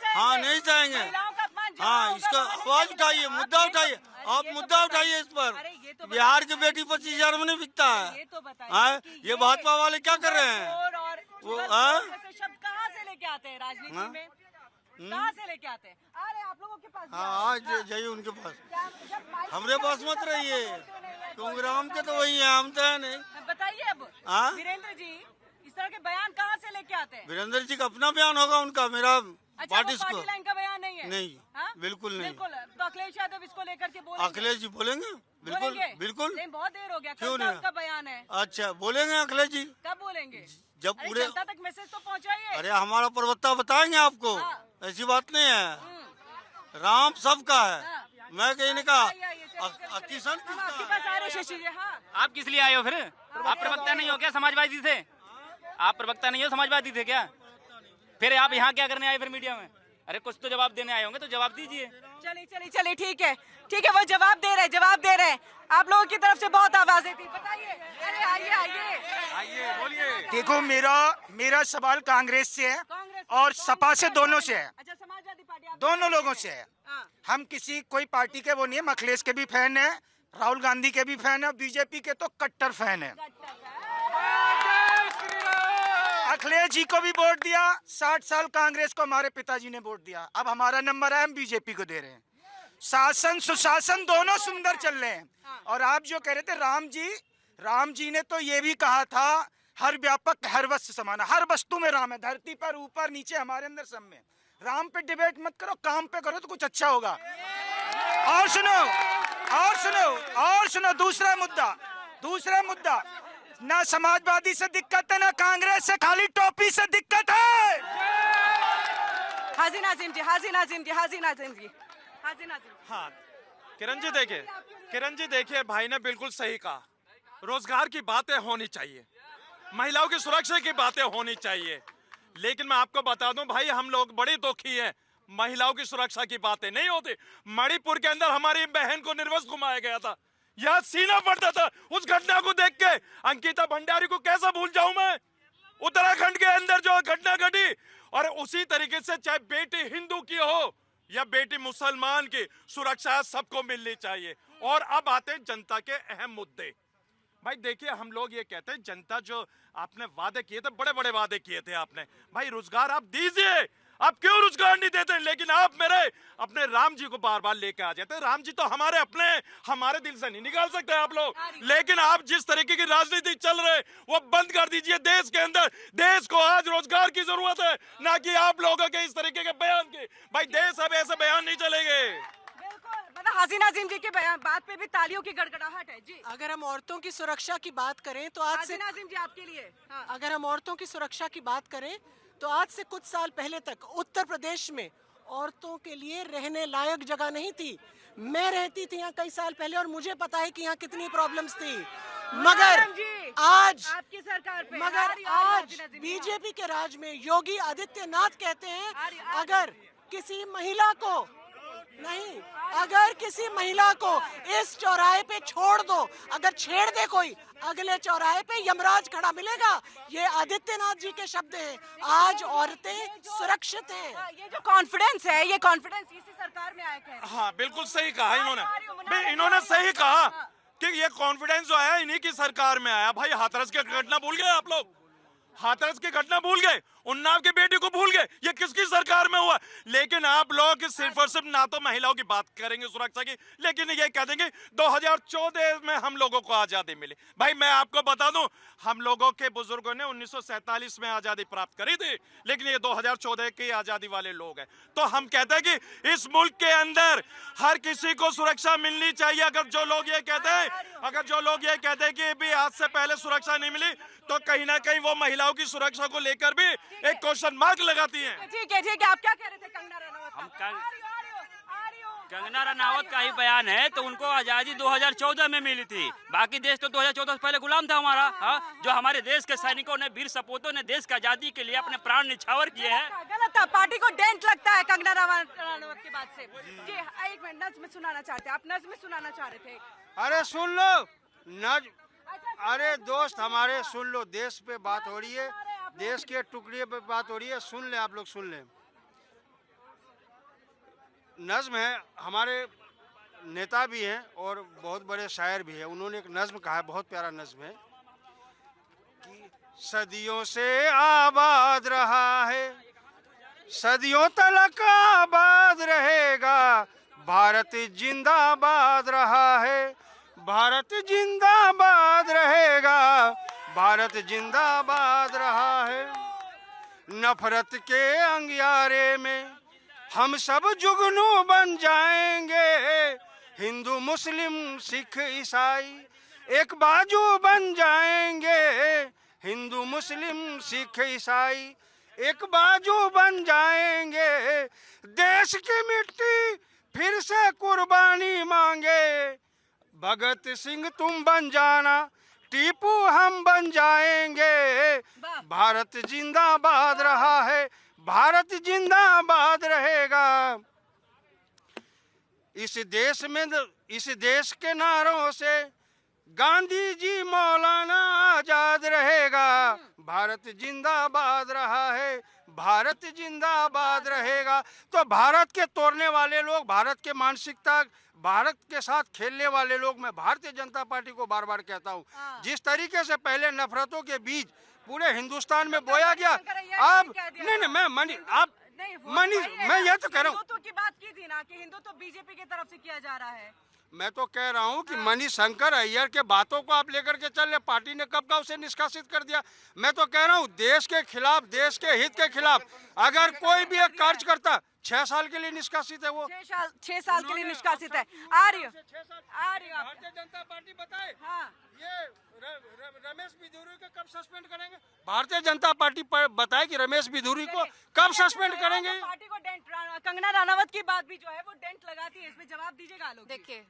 हाँ नहीं सहेंगे। हाँ इसका आवाज उठाइए, मुद्दा उठाइए, आप मुद्दा उठाइए इस पर। बिहार की बेटी 25,000 में नहीं बिकता है। ये भाजपा वाले क्या कर रहे हैं? वो शब्द कहाँ से लेके आते हैं राजनीति में? कहाँ से लेके आते हैं? अरे आप लोगों के पास हाँ जाइए उनके पास, हमारे पास मत रहिए, क्योंकि राम के तो वही है, हम तो है नहीं। बताइए अब वीरेंद्र जी इस तरह के बयान कहाँ से लेके आते हैं? वीरेंद्र जी का अपना बयान होगा, उनका मेरा पार्टी लाइन का बयान नहीं है। नहीं बिल्कुल नहीं। तो अखिलेश यादव इसको लेकर के बोलेंगे? अखिलेश जी बोलेंगे, बिल्कुल बिल्कुल। बहुत देर हो गया, क्यों नहीं? उनका बयान है। अच्छा बोलेंगे अखिलेश जी, कब बोलेंगे? जब पूरे जनता तक मैसेज तो पहुंचाइए। अरे हमारा प्रवक्ता बताएंगे आपको, ऐसी बात नहीं है। राम सबका है, मैं कहीं ने कहा किसान आप किस लिए आए हो फिर? आप प्रवक्ता नहीं हो क्या समाजवादी थे? आप प्रवक्ता नहीं हो समाजवादी थे क्या? फिर आप यहाँ क्या करने आए फिर मीडिया में? अरे कुछ तो जवाब देने आए होंगे तो जवाब दीजिए। चलिए ठीक है, वो जवाब दे रहे हैं। आप लोगों की तरफ से बहुत आवाजें थी, बताइए। अरे आइए बोलिए। देखो मेरा सवाल कांग्रेस से है और सपा से, दोनों से है। अच्छा समाजवादी पार्टी दोनों लोगों से है। हाँ। हम किसी कोई पार्टी के वो नहीं है, अखिलेश के भी फैन है, राहुल गांधी के भी फैन है, बीजेपी के तो कट्टर फैन है। अखिलेश जी को भी वोट दिया, 60 साल कांग्रेस को हमारे पिताजी ने वोट दिया, अब हमारा नंबर है, हम बीजेपी को दे रहे हैं। शासन सुशासन दोनों सुंदर चल रहे हैं। और आप जो कह रहे थे राम जी ने तो ये भी कहा था हर व्यापक हर वस्तु समान, हर वस्तु में राम है, धरती पर ऊपर नीचे हमारे अंदर सब में। राम पे डिबेट मत करो, काम पे करो तो कुछ अच्छा होगा। और सुनो दूसरा मुद्दा, ना समाजवादी से दिक्कत है, ना कांग्रेस से, खाली टोपी से दिक्कत है। हाजी नाजिम जी। हाँ किरण जी देखिए भाई ने बिल्कुल सही कहा। रोजगार की बातें होनी चाहिए, महिलाओं की सुरक्षा की बातें होनी चाहिए, लेकिन मैं आपको बता दूं भाई हम लोग बड़ी दुखी हैं, महिलाओं की सुरक्षा की बातें नहीं होती। मणिपुर के अंदर हमारी बहन को निर्वस्त्र घुमाया गया था, यहाँ सीना फटता था। उस घटना को देख के अंकिता भंडारी को कैसा भूल जाऊं मैं। उत्तराखंड के अंदर जो घटना घटी, और उसी तरीके से चाहे बेटी हिंदू की हो या बेटी मुसलमान की, सुरक्षा सबको मिलनी चाहिए। और अब आते हैं जनता के अहम मुद्दे। भाई देखिए हम लोग ये कहते हैं जनता जो आपने वादे किए थे, बड़े बड़े वादे किए थे आपने, भाई रोजगार आप दीजिए, आप क्यों रोजगार नहीं देते? लेकिन आप मेरे अपने राम जी को बार बार लेके आ जाते हैं। राम जी तो हमारे अपने, हमारे दिल से नहीं निकाल सकते आप लोग, लेकिन आप जिस तरीके की राजनीति चल रहे वो बंद कर दीजिए। देश के अंदर देश को आज रोजगार की जरूरत है, ना कि आप लोगों के इस तरीके के बयान की। भाई देश अब ऐसे बयान नहीं चलेंगे। मतलब हाजी नाजिम जी के बात पे भी तालियों की गड़गड़ाहट है जी। अगर हम औरतों की सुरक्षा की बात करें तो आज से, हाजी नाजिम जी आपके लिए, हाँ। अगर हम औरतों की सुरक्षा की बात करें तो आज से कुछ साल पहले तक उत्तर प्रदेश में औरतों के लिए रहने लायक जगह नहीं थी। मैं रहती थी यहाँ कई साल पहले और मुझे पता है कि यहाँ कितनी प्रॉब्लम्स थी। मगर आज आपकी सरकार पे, आज बीजेपी के राज में योगी आदित्यनाथ कहते हैं अगर किसी महिला को इस चौराहे पे छोड़ दो, अगर छेड़ दे कोई, अगले चौराहे पे यमराज खड़ा मिलेगा। ये आदित्यनाथ जी के शब्द हैं। आज औरतें सुरक्षित हैं। ये जो कॉन्फिडेंस है, ये कॉन्फिडेंस इसी सरकार में आया है। हाँ बिल्कुल सही कहा इन्होंने सही कहा कि ये कॉन्फिडेंस जो आया इन्हीं की सरकार में आया। भाई हाथरस की घटना भूल गए आप लोग? हाथरस की घटना भूल गए, उन्नाव की बेटी को भूल गए, ये किसकी सरकार में हुआ? लेकिन आप लोग सिर्फ और सिर्फ ना तो महिलाओं की बात करेंगे सुरक्षा की, लेकिन ये कह देंगे 2014 में हम लोगों को आजादी मिली। भाई मैं आपको बता दूं, हम लोगों के बुजुर्गों ने 1947 में आजादी प्राप्त करी थी, लेकिन ये 2014 की आजादी वाले लोग हैं। तो हम कहते हैं कि इस मुल्क के अंदर हर किसी को सुरक्षा मिलनी चाहिए। अगर जो लोग ये कहते हैं कि भी आज से पहले सुरक्षा नहीं मिली, तो कहीं ना कहीं वो महिलाओं की सुरक्षा को लेकर भी एक क्वेश्चन मार्क लगाती हैं। ठीक है आप क्या कह रहे थे? कंगना रनावत का ही बयान है, तो उनको आजादी 2014 में मिली थी। बाकी देश तो 2014 से पहले गुलाम था हमारा। हाँ, जो हमारे देश के सैनिकों ने, वीर सपूतों ने देश की आजादी के लिए अपने प्राण निछावर किए हैं। गलत था, पार्टी को डेंट लगता है कंगना रनावत की बात से। जी एक मिनट, नज़्म सुनाना चाहते हैं आप? नज़्म सुनाना चाह रहे थे? अरे सुन लो अरे दोस्त हमारे सुन लो, देश पे बात हो रही है, देश के टुकड़े पे बात हो रही है, सुन ले आप लोग, सुन ले। नज़्म है, हमारे नेता भी हैं और बहुत बड़े शायर भी हैं, उन्होंने एक नज़्म कहा है, बहुत प्यारा नज़्म है कि सदियों से आबाद रहा है, सदियों तलक आबाद रहेगा, भारत जिंदाबाद रहा है, भारत जिंदाबाद रहेगा, भारत जिंदाबाद रहा है। नफरत के अंगियारे में हम सब जुगनू बन जाएंगे, हिंदू मुस्लिम सिख ईसाई एक बाजू बन जाएंगे, हिंदू मुस्लिम सिख ईसाई एक बाजू बन जाएंगे, देश की मिट्टी फिर से कुर्बानी मांगे, भगत सिंह तुम बन जाना, टीपू हम बन जाएंगे, भारत जिंदाबाद रहा है, भारत जिंदाबाद रहेगा। इस देश के नारों से गांधी जी मौलाना आजाद रहेगा, भारत जिंदाबाद रहा है, भारत जिंदाबाद रहेगा। तो भारत के तोड़ने वाले लोग, भारत के मानसिकता, भारत के साथ खेलने वाले लोग, मैं भारतीय जनता पार्टी को बार बार कहता हूँ, जिस तरीके से पहले नफरतों के बीज पूरे हिंदुस्तान में बोया गया, अब नहीं मैं मैं ये तो कह रहा हूँ, हिंदुत्व की बात की थी ना कि हिंदुत्व बीजेपी की तरफ से किया जा रहा है। मैं तो कह रहा हूँ कि मणिशंकर अय्यर के बातों को आप लेकर के चल रहे, पार्टी ने कब का उसे निष्कासित कर दिया। मैं तो कह रहा हूँ देश के खिलाफ, देश के हित के खिलाफ अगर कोई भी एक कार्य करता, 6 साल के लिए निष्कासित है वो, 6 साल के लिए निष्कासित है। आ रही भारतीय जनता पार्टी बताए ये रमेश बिधूरी को कब सस्पेंड करेंगे? भारतीय जनता पार्टी बताए कि रमेश बिधूरी को कब सस्पेंड करेंगे? पार्टी को डेंट, कंगना रनावत की बात भी जो है वो डेंट लगाती है, इसमें जवाब दीजिएगा लोग। देखिए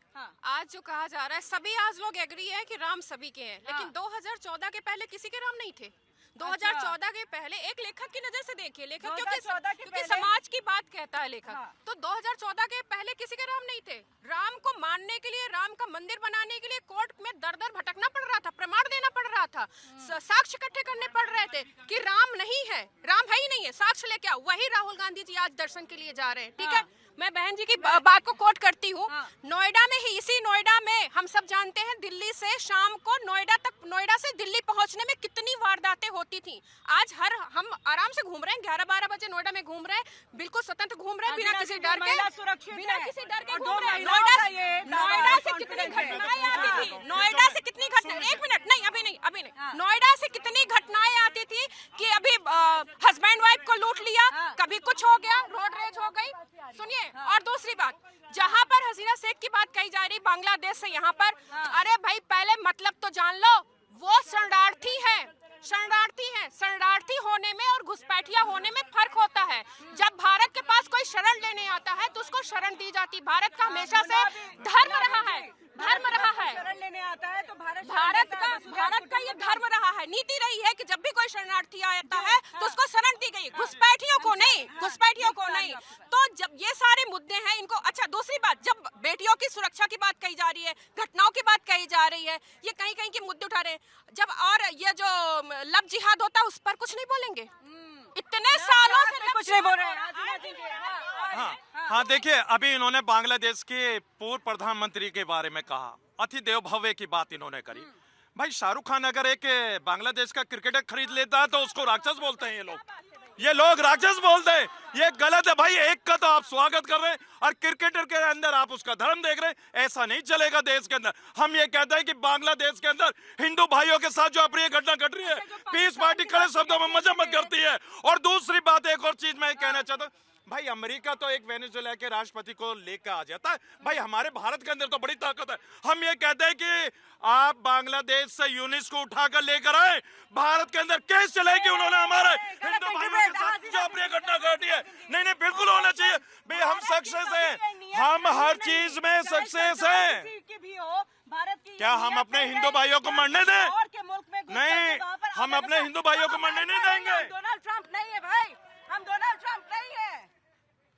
आज जो कहा जा रहा है, सभी आज लोग एग्री है कि राम सभी के हैं, लेकिन 2014 के पहले किसी के राम नहीं थे। 2014 के पहले एक लेखक की नजर से देखिए, लेखक क्योंकि समाज की बात कहता है लेखक, तो 2014 के पहले किसी के राम नहीं थे। राम को मानने के लिए, राम का मंदिर बनाने के लिए कोर्ट में दर दर भटकना पड़ रहा था, प्रमाण देना पड़ रहा था, साक्ष्य इकट्ठे करने पड़ रहे थे कि राम नहीं है, राम है ही नहीं है, साक्ष्य लेके आओ। वही राहुल गांधी जी आज दर्शन के लिए जा रहे हैं। ठीक है, मैं बहन जी की बात को कोट करती हूँ। नोएडा में ही, इसी नोएडा में हम सब जानते हैं, दिल्ली से शाम को नोएडा तक, नोएडा से दिल्ली पहुंचने में कितनी वारदातें होती थी। आज हम आराम से घूम रहे हैं, 11-12 बजे नोएडा में घूम रहे हैं, बिल्कुल स्वतंत्र घूम रहे हैं, बिना किसी डर के, बिना किसी डर के घूम रहे हैं। नोएडा से कितनी घटनाएं आती थी, नोएडा से कितनी घटना, 1 मिनट नहीं, अभी नहीं, नोएडा से कितनी घटनाएं आती थी कि अभी हस्बैंड वाइफ को लूट लिया, कभी कुछ हो गया, रोड रेज हो गई। सुनिए, और दूसरी बात, जहाँ पर हसीना शेख की बात कही जा रही बांग्लादेश से यहाँ पर, अरे भाई पहले मतलब तो जान लो, वो शरणार्थी है, शरणार्थी होने में और घुसपैठिया होने में फर्क होता है। जब भारत के पास कोई शरण लेने आता है तो उसको शरण दी जाती। भारत का हमेशा से धर्म रहा है, शरण लेने आता है तो भारत का ये धर्म रहा है, नीति रही है कि जब भी कोई शरणार्थी आता है तो उसको शरण दी गई, घुसपैठियों को नहीं। तो जब ये सारे मुद्दे हैं इनको, अच्छा दूसरी बात, जब बेटियों की सुरक्षा की बात कही जा रही है, घटनाओं की बात कही जा रही है, ये कहीं के मुद्दे उठा रहे हैं, जब और ये जो लव जिहाद होता है उस पर कुछ नहीं बोलेंगे। इतने सालों से कुछ नहीं बोल रहे हैं। हाँ देखिए, अभी इन्होंने बांग्लादेश के पूर्व प्रधानमंत्री के बारे में कहा, अति देव भव्य की बात इन्होंने करी। भाई शाहरुख खान अगर एक बांग्लादेश का क्रिकेटर खरीद लेता है तो उसको राक्षस बोलते हैं ये लोग राक्षस बोलते हैं, ये गलत है भाई। एक का तो आप स्वागत कर रहे हैं और क्रिकेटर के अंदर आप उसका धर्म देख रहे हैं, ऐसा नहीं चलेगा देश के अंदर। हम ये कहते हैं कि बांग्लादेश के अंदर हिंदू भाइयों के साथ जो अप्रिय घटना घट रही है, पीस पार्टी खड़े शब्दों में मजम्मत करती है। और दूसरी बात, एक और चीज मैं कहना चाहता हूँ, भाई अमेरिका तो एक वेनेजुएला के राष्ट्रपति को लेकर आ जाता है, भाई हमारे भारत के अंदर तो बड़ी ताकत है। हम ये कहते हैं कि आप बांग्लादेश से यूनिस को उठाकर लेकर आए, भारत के अंदर केस चले कि उन्होंने हमारे हिंदू भाइयों के साथ जो अपनी घटना घटी है। नहीं, बिल्कुल होना चाहिए भाई, हम सक्सेस हैं, हम हर चीज में सक्सेस हैं। क्या हम अपने हिंदू भाइयों को मरने दें? नहीं, हम अपने हिंदू भाइयों को मरने नहीं देंगे। डोनाल्ड ट्रंप नहीं है भाई, हम डोनाल्ड ट्रंप नहीं है,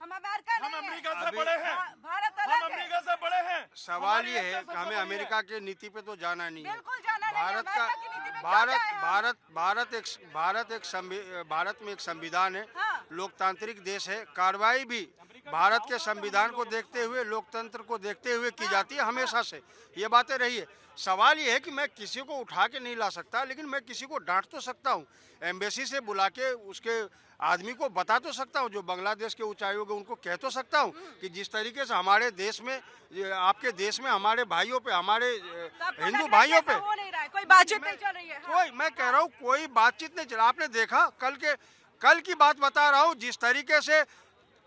हम अमेरिका से बड़े हैं, भारत हम अमेरिका से बड़े हैं। सवाल ये है कि हमें अमेरिका की नीति पे तो जाना नहीं है। बिल्कुल जाना नहीं है। भारत का भारत में एक संविधान है, लोकतांत्रिक देश है, कार्रवाई भी भारत के संविधान को देखते हुए, लोकतंत्र को देखते हुए की जाती है हमेशा से, ये बातें रही है। सवाल ये है कि मैं किसी को उठा के नहीं ला सकता, लेकिन मैं किसी को डांट तो सकता हूँ, एम्बेसी से बुला के उसके आदमी को बता तो सकता हूँ, जो बांग्लादेश के उच्चायोग है उनको कह तो सकता हूँ कि जिस तरीके से हमारे देश में, आपके देश में हमारे भाइयों पे, हमारे हिंदू भाइयों पे कोई बातचीत नहीं चल रही है। कोई, मैं कह रहा हूँ कोई बातचीत नहीं चल। आपने देखा कल की बात बता रहा हूँ, जिस तरीके से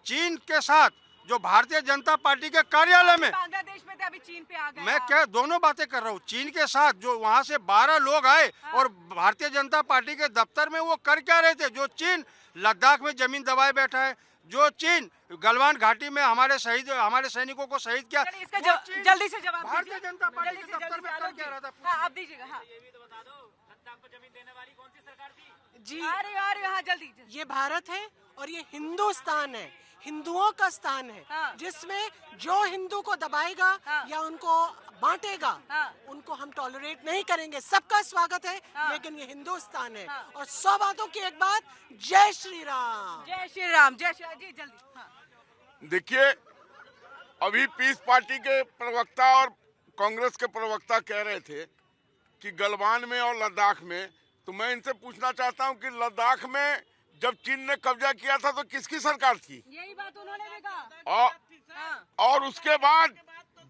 चीन के साथ जो भारतीय जनता पार्टी के कार्यालय में, बांग्लादेश में थे, अभी चीन पे आ गए। मैं क्या दोनों बातें कर रहा हूँ, चीन के साथ जो वहाँ से 12 लोग आए और भारतीय जनता पार्टी के दफ्तर में वो कर क्या रहे थे? जो चीन लद्दाख में जमीन दबाए बैठा है, जो चीन गलवान घाटी में हमारे सैनिकों को शहीद किया, इसका जल्दी से जवाब भारतीय जनता पार्टी के दफ्तर में कर क्या रहा था? आप दीजिएगा। ये भी तो बता दो, लद्दाख को जमीन देने वाली कौन सी सरकार थी? जी आ रही हाँ जल्दी। ये भारत है और ये हिंदुस्तान है, हिंदुओं का स्थान है, हाँ। जिसमें जो हिंदू को दबाएगा हाँ। या उनको बांटेगा हाँ। उनको हम टॉलरेट नहीं करेंगे। सबका स्वागत है, हाँ। लेकिन ये हिंदुस्तान है। हाँ। और 100 बातों की एक बात, जय श्री राम। जय श्री राम, जय श्री राम जी जल्दी। हाँ। देखिए, अभी पीस पार्टी के प्रवक्ता और कांग्रेस के प्रवक्ता कह रहे थे कि गलवान में और लद्दाख में, तो मैं इनसे पूछना चाहता हूं कि लद्दाख में जब चीन ने कब्जा किया था तो किसकी सरकार थी? यही बात उन्होंने भी कहा। और उसके बाद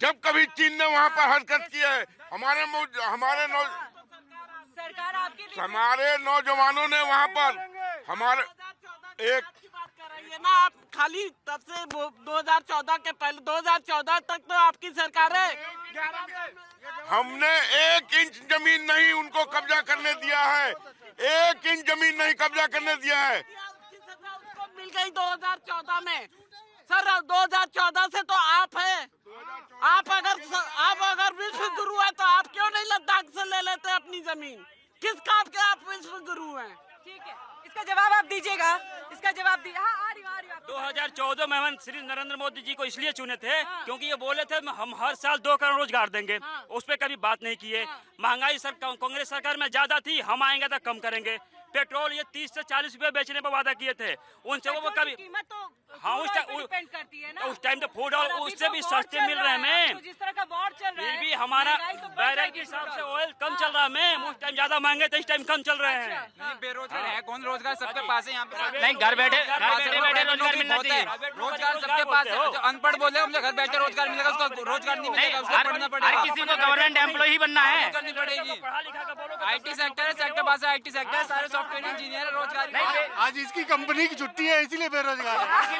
जब कभी चीन ने वहां पर हरकत की है, सरकार आपकी भी हमारे नौजवानों ने वहां पर हमारे एक ना, आप खाली तब से 2014 के पहले 2014 तक तो आपकी सरकार है। हमने 1 इंच जमीन नहीं उनको कब्जा करने दिया है, 1 इंच जमीन नहीं कब्जा करने दिया है। उसको मिल गई 2014 में। सर 2014 से तो आप है। आप अगर विश्व गुरु है तो आप क्यों नहीं लद्दाख से ले लेते अपनी जमीन? किस काम के आप विश्व गुरु हैं? ठीक है, इसका जवाब आप दीजिएगा, इसका जवाब दीजिए। हाँ आ रही आप। 2014 में हम श्री नरेंद्र मोदी जी को इसलिए चुने थे क्योंकि ये बोले थे हम हर साल 2 करोड़ रोजगार देंगे। उस पर कभी बात नहीं किए। महंगाई कांग्रेस सरकार में ज्यादा थी, हम आएंगे तो कम करेंगे। पेट्रोल ये 30 से 40 रुपए बेचने पर वादा किए थे, उनसे वो कभी कीमत तो हाँ डिपेंड करती है ना। उस टाइम तो फूड और अभी उससे तो भी वॉर सस्ते चल मिल रहा रहे है, हैं मैम। तो जिस तरह का वॉर चल रहा है, फिर भी हमारा महंगाई तो बढ़ बैरल जाएगी के हिसाब से पेट्रोल। ऑयल कम चल रहा है मैम। उस टाइम ज्यादा महंगे थे, इस टाइम कम चल रहे हैं। बेरोजगार है कौन? रोजगार सबके पास है यहाँ पे। नहीं, घर बैठे रोजगार मिलना चाहिए। रोजगार सबके पास है। जो अनपढ़ बोले हमसे घर बैठे रोजगार मिलेगा, उसको रोजगार नहीं मिलेगा, उसको पढ़ना पड़ेगा। हर किसी को गवर्नमेंट एम्प्लॉय ही बनना है, करनी पड़ेगी। पढ़ा लिखा का बोलो। IT सेक्टर है, सेक्टर पास है, IT सेक्टर है, सारे सॉफ्टवेयर इंजीनियर है, रोजगार। आज इसकी कंपनी की छुट्टी है इसीलिए बेरोजगार है।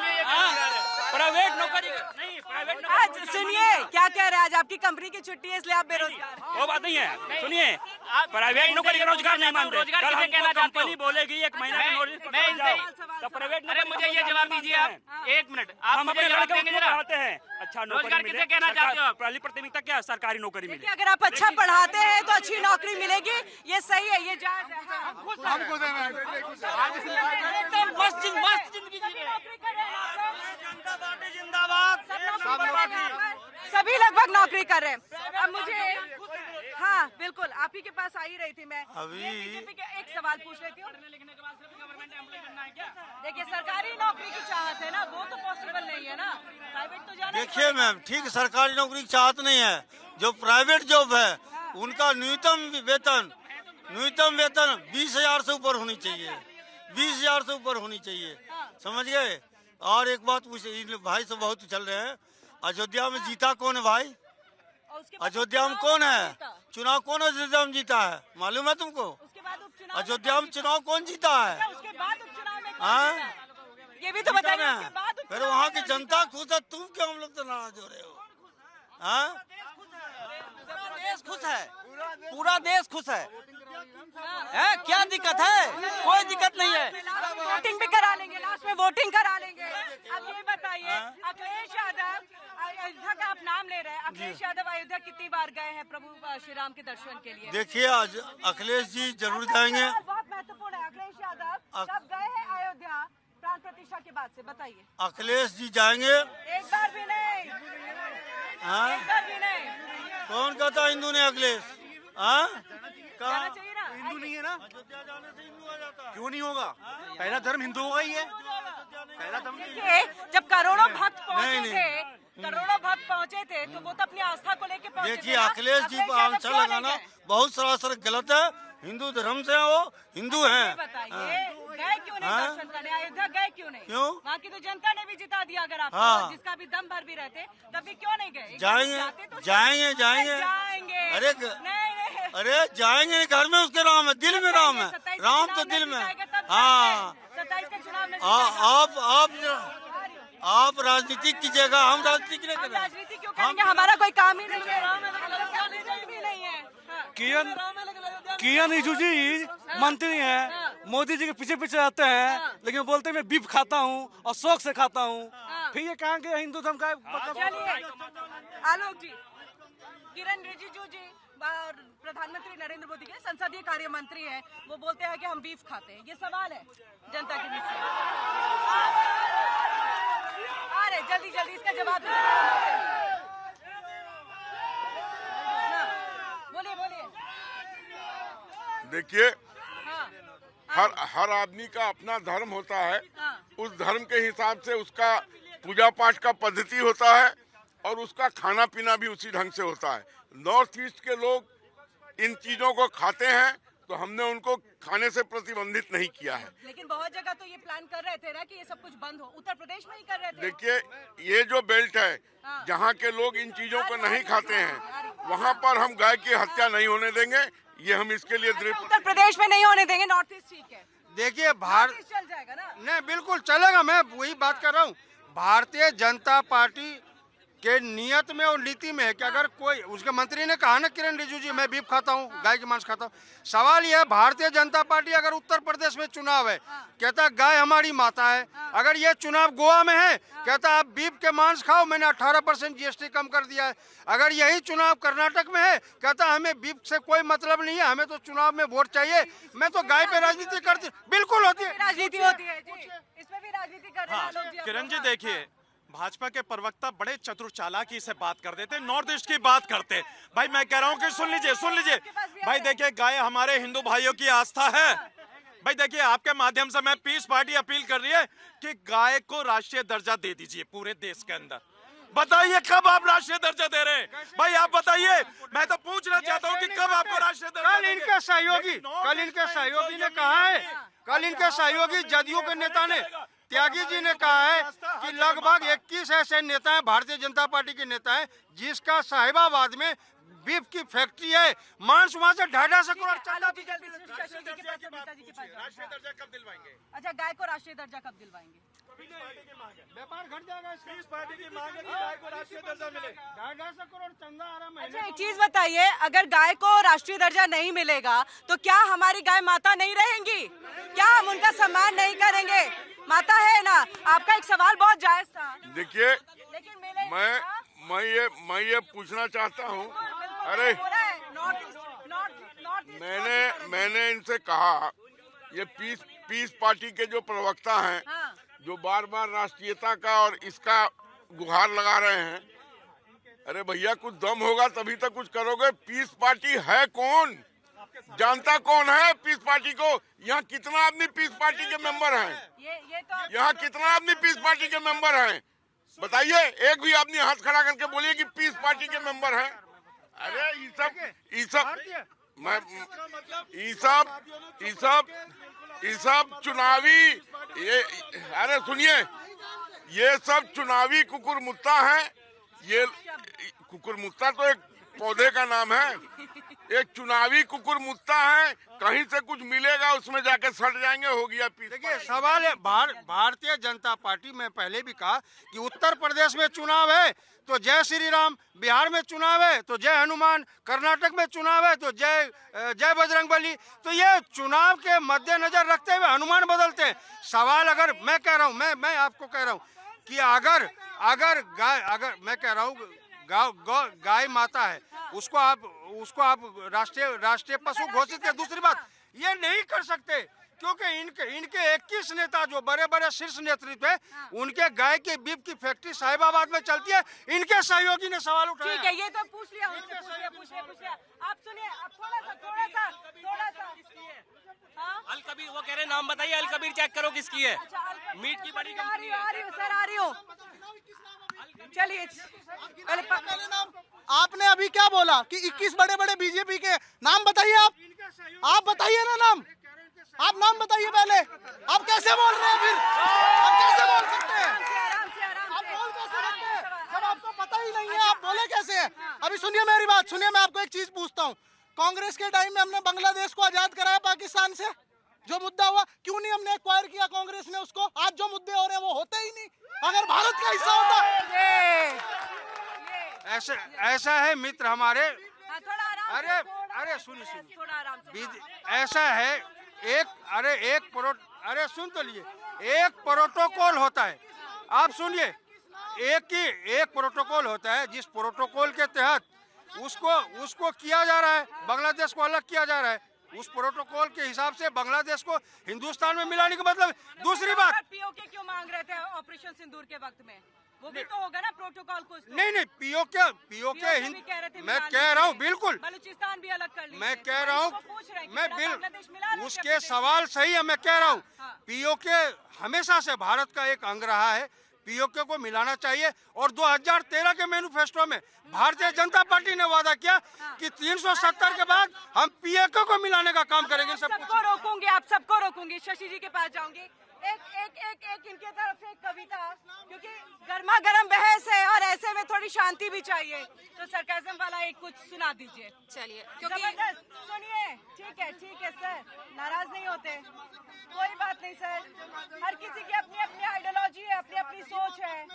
प्राइवेट नौकरी नहीं, प्राइवेट आज सुनिए क्या कह रहे हैं, आज आपकी कंपनी की छुट्टी है इसलिए आप बेरोजगार हैं। वो बात नहीं है। सुनिए, प्राइवेट नौकरी का रोजगार नहीं मानते। कल हमको कंपनी बोलेगी 1 महीना का नोटिस तो प्राइवेट। अरे मुझे ये जवाब दीजिए आप, 1 मिनट हम अपने लड़के को पढ़ाते हैं, अच्छा रोजगार किसे कहना चाहते हो आप? पहली प्राथमिकता क्या है? सरकारी नौकरी मिले। देखिए, अगर आप अच्छा पढ़ाते हैं तो अच्छी नौकरी मिलेगी, ये सही है, ये जायज है। हाँ। हमको देना है। मस्त जिंदगी जी रहे हैं। सभी लगभग नौकरी कर रहे हैं। अब मुझे हाँ बिल्कुल आप ही के पास आ ही रही थी मैं। अभी- ये बीजेपी के एक सवाल पूछ लेती हूँ। देखिए, सरकारी नौकरी की चाहत है ना, वो तो पॉसिबल नहीं है ना, प्राइवेट तो जाना ही देखिए पड़ेगा। मैम, ठीक सरकारी नौकरी की चाहत नहीं है। जो प्राइवेट जॉब है उनका न्यूनतम वेतन 20,000 से ऊपर होनी चाहिए, 20,000 से ऊपर होनी चाहिए, समझ गए। और एक बात पूछे, भाई से बहुत चल रहे हैं, अयोध्या में जीता कौन है भाई? और उसके बाद अयोध्या में उपचुनाव कौन है? जीता। चुनाव कौन अयोध्या में जीता है, मालूम है तुमको? उसके बाद उपचुनाव अयोध्या में चुनाव कौन जीता है? उसके बाद उपचुनाव में हाँ? कौन जीता? ये भी तो बताइए, जीता उसके बाद ना। फिर उपचुनाव वहाँ में की कौन जनता जीता? खुश है, तुम क्यों हम लोग तो नाराज हो रहे हो? हाँ? देश खुश है, पूरा देश खुश है। क्या दिक्कत है? कोई दिक्कत नहीं है। वोटिंग भी करा लेंगे, लास्ट में वोटिंग करा लेंगे। अब ये बताइए, अखिलेश यादव, अयोध्या का आप नाम ले रहे हैं, अखिलेश यादव अयोध्या कितनी बार गए हैं प्रभु श्री राम के दर्शन के लिए? देखिए, आज अखिलेश जी जरूर जाएंगे। बहुत महत्वपूर्ण है, अखिलेश यादव कब गए हैं अयोध्या प्राण प्रतिष्ठा के बाद से, बताइए। अखिलेश जी जाएंगे। एक बार भी नहीं, हाँ? एक बार भी नहीं। कौन कहता हिंदू ने अखिलेश? हाँ? जाना कहाँ? चाहिए ना। हिंदू नहीं है ना? अयोध्या जाने से हिंदू आ जाता है। क्यों नहीं होगा? पहला धर्म हिंदुओं का ही है। पहला धर्म देखिए, जब करोड़ों भक्त पहुंचे नहीं, थे, करोड़ों भक्त पहुंचे थे, तो वो तो अपनी आस्था को लेके पहुंचे थे देखिए, ना। अखिलेश जी पर यादव आंचल क्यों नहीं लगाना गए? बहुत सरासर गलत है। हिंदू धर्म से हैं वो, हिंदू ये हैं। बताइए, गए क्यों नहीं हाँ? दर्शन करने? अयोध्या गए क्यों नहीं? क्यों? वहाँ की तो जनता ने भी जिता दिया, अगर आप हाँ। जिसका भी दम भर भी रहते, तब भी क्यों नहीं गए? एक बार जाएंगे, जाते तो जाएंगे, सही। जाएंगे। जाएंगे। अरे नहीं, अरे जाएंगे, घर में उसके राम है, दिल में राम है, 27 राम चुनाव तो में दिल में है। जिताएगा तब हाँ, जाएंगे। 27 का चुनाव में आप राजनीतिक कीजिएगा, हम राजनीतिक नहीं हम करेंगे। राजनीति क्यों करेंगे? हमारा कोई काम ही नहीं है, रिजल्ट भी नहीं है। हाँ। किरण रिजिजू जी मंत्री हैं, मोदी जी के पीछे पीछे रहते हैं, लेकिन बोलते हैं मैं बीफ खाता हूँ और शौक से खाता हूँ। फिर ये कहेंगे हिंदू धर्म का चलिए आलोक जी, किरण रिजिजू जी प्रधानमंत्री नरेंद्र मोदी के संसदीय कार्य मंत्री हैं, वो बोलते हैं कि हम बीफ खाते हैं। ये सवाल है जनता के बीच से। अरे जल्दी जल्दी इसका जवाब बोलिए बोलिए। देखिए, हर आदमी का अपना धर्म होता है, उस धर्म के हिसाब से उसका पूजा पाठ का पद्धति होता है और उसका खाना पीना भी उसी ढंग से होता है। नॉर्थ ईस्ट के लोग इन चीजों को खाते हैं, तो हमने उनको खाने से प्रतिबंधित नहीं किया है। लेकिन बहुत जगह तो ये प्लान कर रहे थे ना कि ये सब कुछ बंद हो, उत्तर प्रदेश में ही कर रहे थे। देखिए, ये जो बेल्ट है, जहाँ के लोग इन चीजों को नहीं खाते हैं, वहाँ पर हम गाय की हत्या नहीं होने देंगे। ये हम इसके लिए उत्तर प्रदेश में नहीं होने देंगे, नॉर्थ ईस्ट ठीक है। देखिए, भारत चल जाएगा ना? नहीं, बिल्कुल चलेगा। मैं वही बात कर रहा हूँ। भारतीय जनता पार्टी के नियत में और नीति में है कि अगर कोई, उसके मंत्री ने कहा ना किरण रिजिजू जी, मैं बीफ खाता हूँ, गाय के मांस खाता हूँ। सवाल यह है, भारतीय जनता पार्टी अगर उत्तर प्रदेश में चुनाव है, कहता गाय हमारी माता है। अगर ये चुनाव गोवा में है, कहता आप बीफ के मांस खाओ, मैंने 18% GST कम कर दिया है। अगर यही चुनाव कर्नाटक में है, कहता हमें बीफ से कोई मतलब नहीं है, हमें तो चुनाव में वोट चाहिए, मैं तो गाय पे राजनीति करती। बिल्कुल होती है, राजनीति होती है जी, इसमें भी राजनीति कर रहे हैं लोग जी। किरण जी देखिए, भाजपा के प्रवक्ता बड़े चतुर चालाकी से बात कर देते, नॉर्थ ईस्ट की बात करते। भाई मैं कह रहा हूँ कि सुन लीजिए भाई, देखिए गाय हमारे हिंदू भाइयों की आस्था है। भाई देखिए, आपके माध्यम से मैं पीस पार्टी अपील कर रही है कि गाय को राष्ट्रीय दर्जा दे दीजिए पूरे देश के अंदर। बताइए कब आप राष्ट्रीय दर्जा दे रहे हैं? भाई आप बताइए, मैं तो पूछना चाहता हूँ कि कब आपको राष्ट्रीय दर्जा? कल इनके सहयोगी ने कहा है, कल इनके सहयोगी जदयू के नेता ने, त्यागी जी ने कहा है कि लगभग 21 ऐसे नेता हैं, भारतीय जनता पार्टी के नेता हैं, जिसका साहिबाबाद में बीफ की फैक्ट्री है, मांस वहाँ से 250 करोड़। राष्ट्रीय दर्जा कब दिलवाएंगे? अच्छा, गाय को राष्ट्रीय दर्जा कब दिलवाएंगे? व्यापार घट जाएगा। पीस पार्टी की मांग है कि गाय को राष्ट्रीय दर्जा मिले। 250 करोड़ चंदा आ रहा है। अच्छा, एक चीज बताइए, अगर गाय को राष्ट्रीय दर्जा नहीं मिलेगा तो क्या हमारी गाय माता नहीं रहेंगी? क्या हम उनका सम्मान नहीं करेंगे? माता है ना। आपका एक सवाल बहुत जायज था। देखिए, लेकिन मैं ये पूछना चाहता हूँ, अरे मैंने इनसे कहा, ये पीस पार्टी के जो प्रवक्ता हैं, जो बार बार राष्ट्रीयता का और इसका गुहार लगा रहे हैं, अरे भैया कुछ दम होगा तभी तो कुछ करोगे। पीस पार्टी है कौन? जानता कौन है पीस पार्टी को? यहाँ कितना आदमी पीस पार्टी के मेंबर हैं? यहाँ कितना आदमी पीस पार्टी के मेंबर हैं? बताइए, एक भी आदमी हाथ खड़ा करके बोलिए कि पीस पार्टी के मेंबर हैं। अरे ये सब चुनावी, ये, अरे सुनिए, ये सब चुनावी कुकुरमुत्ता है। ये कुकुरमुत्ता तो एक पौधे का नाम है, एक चुनावी कुकुरमुत्ता है। कहीं से कुछ मिलेगा उसमें जाके सड़ जाएंगे, हो गया। देखिए, सवाल है, भारतीय जनता पार्टी में पहले भी कहा कि उत्तर प्रदेश में चुनाव है तो जय श्री राम, बिहार में चुनाव है तो जय हनुमान, कर्नाटक में चुनाव है तो जय बजरंगबली। तो ये चुनाव के मद्देनजर रखते हुए हनुमान बदलते हैं। सवाल, अगर मैं कह रहा हूँ, मैं आपको कह रहा हूँ कि अगर मैं कह रहा हूँ गाय माता है, उसको आप राष्ट्रीय पशु घोषित कर। दूसरी बात, ये नहीं कर सकते क्योंकि इनके 21 नेता जो बड़े बड़े शीर्ष नेतृत्व है, उनके गाय के बीफ की फैक्ट्री साहिबाबाद में चलती है। इनके सहयोगी ने सवाल उठाया। ठीक है, ये तो पूछ लिया। पूछिए। आप सुनिए, आप थोड़ा सा अल कबीर, वो कह रहे नाम बताइए, अल कबीर चेक करो किसकी है। मीट की बड़ी आ रही हूँ। चलिए, आपने अभी क्या बोला कि 21 बड़े बड़े बीजेपी के नाम बताइए। आप बताइए ना नाम, आप नाम बताइए पहले। आप कैसे बोल रहे हैं? फिर आप कैसे बोल सकते हैं? आप बोल कैसे सकते हैं जब आपको पता ही नहीं है? आप बोले कैसे हैं? अभी सुनिए मेरी बात, सुनिए। मैं आपको एक चीज पूछता हूँ, कांग्रेस के टाइम में हमने बांग्लादेश को आजाद कराया पाकिस्तान से, जो मुद्दा हुआ, क्यों नहीं हमने एक्वायर किया कांग्रेस ने उसको? आज जो मुद्दे हो रहे हैं वो होते ही नहीं। अगर भारत का हिस्सा होता। ऐसा है मित्र हमारे। अरे सुनिए, ऐसा है, सुन तो लिए, एक प्रोटोकॉल होता है। आप सुनिए, एक प्रोटोकॉल होता है, जिस प्रोटोकॉल के तहत उसको किया जा रहा है, बांग्लादेश को अलग किया जा रहा है। उस प्रोटोकॉल के हिसाब से बांग्लादेश को हिंदुस्तान में मिलाने का मतलब। दूसरी बात, पीओके क्यों मांग रहे थे ऑपरेशन सिंदूर के वक्त में? वो भी तो होगा ना प्रोटोकॉल को। नहीं पीओके मैं कह रहा हूँ बिल्कुल, बलूचिस्तान भी अलग कर लीजिए। मैं कह रहा हूँ, मैं उसके सवाल सही है, मैं कह रहा हूँ पीओके हमेशा से भारत का एक अंग रहा है, पीओके को मिलाना चाहिए। और 2013 के मैनिफेस्टो में भारतीय जनता पार्टी ने वादा किया कि 370 के बाद हम पीओके को मिलाने का काम करेंगे। सबको रोकूंगी, आप सबको रोकूंगी। शशि जी के पास जाऊंगी। एक इनके तरफ से एक कविता, क्योंकि गर्मा गर्म बहस है और ऐसे में थोड़ी शांति भी चाहिए, तो सरकाज़म वाला एक कुछ सुना दीजिए। चलिए, क्योंकि सुनिए। ठीक है सर, नाराज नहीं होते, कोई बात नहीं सर। हर किसी की अपनी अपनी आइडियोलॉजी है, अपनी अपनी सोच है।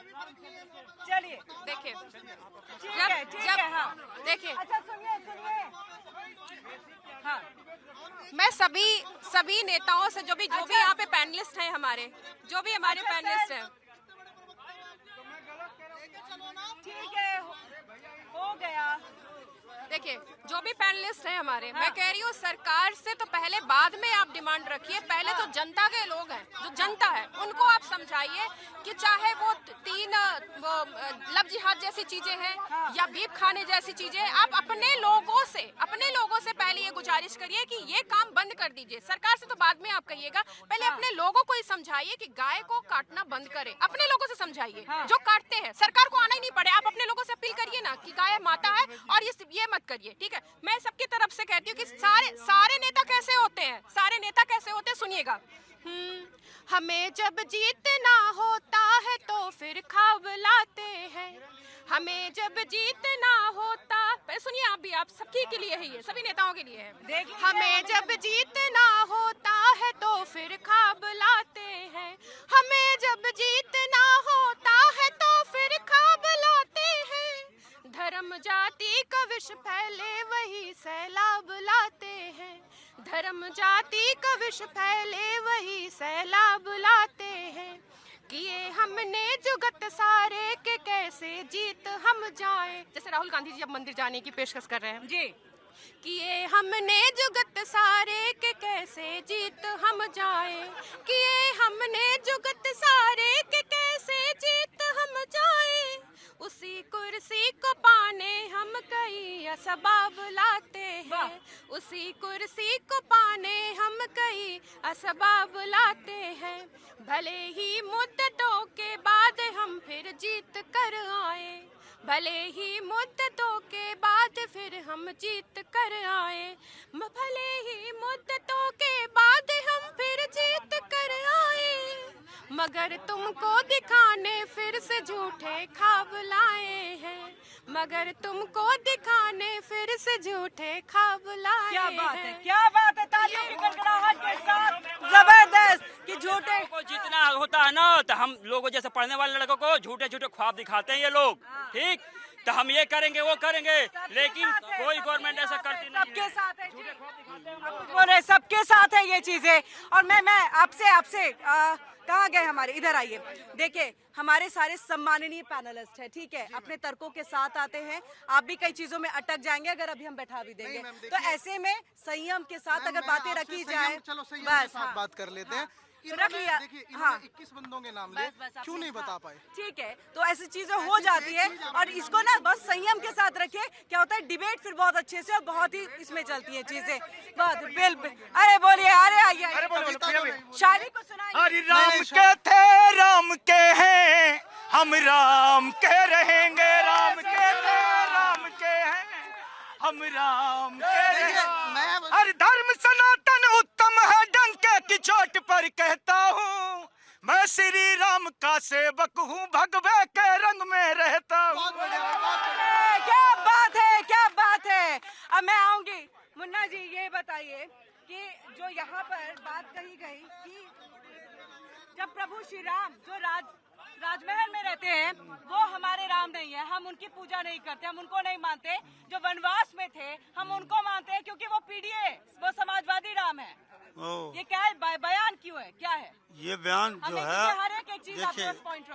चलिए देखिए, ठीक है। हाँ देखिए, अच्छा सुनिए। हाँ, मैं सभी नेताओं से जो भी यहाँ पे पैनलिस्ट हैं, जो भी हमारे पैनलिस्ट हैं, ठीक है, हो गया। देखिए, जो भी पैनलिस्ट हैं हमारे, मैं कह रही हूँ सरकार से तो पहले बाद में आप डिमांड रखिए। पहले तो जनता के लोग हैं, जो जनता है उनको आप समझाइए कि चाहे वो 3 लव जिहाद जैसी चीजें हैं या बीफ खाने जैसी चीजें, आप अपने लोगों से पहले ये गुजारिश करिए कि ये काम बंद कर दीजिए। सरकार से तो बाद में आप कहिएगा, पहले अपने लोगों को ही समझाइए कि गाय को काटना बंद करे। अपने लोगों से समझाइए जो काटते हैं, सरकार को आना ही नहीं पड़े। आप अपने लोगों से अपील करिए ना कि गाय माता है और ये मत करिए, ठीक है। मैं सबकी तरफ से कहती हूँ कि सारे नेता कैसे होते हैं, सुनिएगा। हमें जब जीतना होता है तो फिर ख्वाब लाते हैं, हमें जब जीतना होता, सुनिए आप भी, आप सबके के लिए है ये, सभी नेताओं के लिए है। हमें जब जीतना होता है तो फिर ख्वाब लाते हैं, हमें जब जीतना होता है तो फिर ख्वाब लाते हैं। धर्म जाति का विष फैले वही सैलाब लाते हैं, धर्म जाति का विष फैले वही सैलाब लाते हैं। किए हमने जुगत सारे के कैसे जीत हम जाए, जैसे राहुल गांधी जी अब मंदिर जाने की पेशकश कर रहे हैं जी। किए हमने जुगत सारे के कैसे जीत हम जाए, किए हमने जुगत सारे के कैसे जीत हम जाए। उसी कुर्सी को पाने हम कई असबाब लाते हैं, उसी कुर्सी को पाने हम कई असबाब लाते हैं। भले ही मुद्दतों के बाद हम फिर जीत कर आए, भले ही मुद्दतों के बाद फिर हम जीत कर आए, भले ही मुद्दतों के बाद हम फिर जीत कर आए। मगर तुमको दिखाने फिर से झूठे ख्वाब लाए हैं, मगर तुमको दिखाने फिर से झूठे ख्वाब लाए। क्या बात है, तालियों की गड़गड़ाहट के साथ जबरदस्त कि झूठे को जितना होता है ना, तो हम लोगों जैसे पढ़ने वाले लड़कों को झूठे ख्वाब दिखाते हैं ये लोग, ठीक। तो हम ये करेंगे वो करेंगे, लेकिन कोई गवर्नमेंट ऐसा करती नहीं। सबके साथ है, बोल रहे सबके साथ है ये चीजें। और मैं आपसे कहाँ गए हमारे, इधर आइए। देखिए हमारे सारे सम्माननीय पैनलिस्ट है, ठीक है, अपने तर्कों के साथ आते हैं। आप भी कई चीजों में अटक जाएंगे अगर अभी हम बैठा भी देंगे, तो ऐसे में संयम के साथ अगर बातें रखी जाए, बस बात कर लेते हैं। रख लिया। हाँ, 21 बंदों के नाम ले, क्यों नहीं बता पाए? ठीक है, तो ऐसी चीजें हो जाती है और इसको ना बस संयम के साथ रखिए। क्या होता है, डिबेट फिर बहुत अच्छे से और बहुत ही इसमें चलती है चीजें, बहुत बिल्कुल। अरे बोलिए, अरे आइए, शायरी को सुनाइए। हरि राम के थे राम के हैं, हम राम के रहेंगे, राम के थे राम के हैं, हम राम के रहेंगे। हर धर्म सनातन उत्तम है, डंके की चोट पर कहता हूँ, मैं श्री राम का सेवक हूँ, भगवे के रंग में रहता हूँ। क्या बात है, क्या बात है। अब मैं आऊंगी, मुन्ना जी ये बताइए कि जो यहाँ पर बात कही गई कि जब प्रभु श्री राम जो राजमहल में रहते हैं वो हमारे राम नहीं है, हम उनकी पूजा नहीं करते, हम उनको नहीं मानते। जो वनवास में थे हम उनको मानते हैं क्योंकि वो पीडीए, वो समाजवादी राम है। ये क्या है, बयान क्यों है, क्या है ये बयान जो है, हर एक चीज देखिए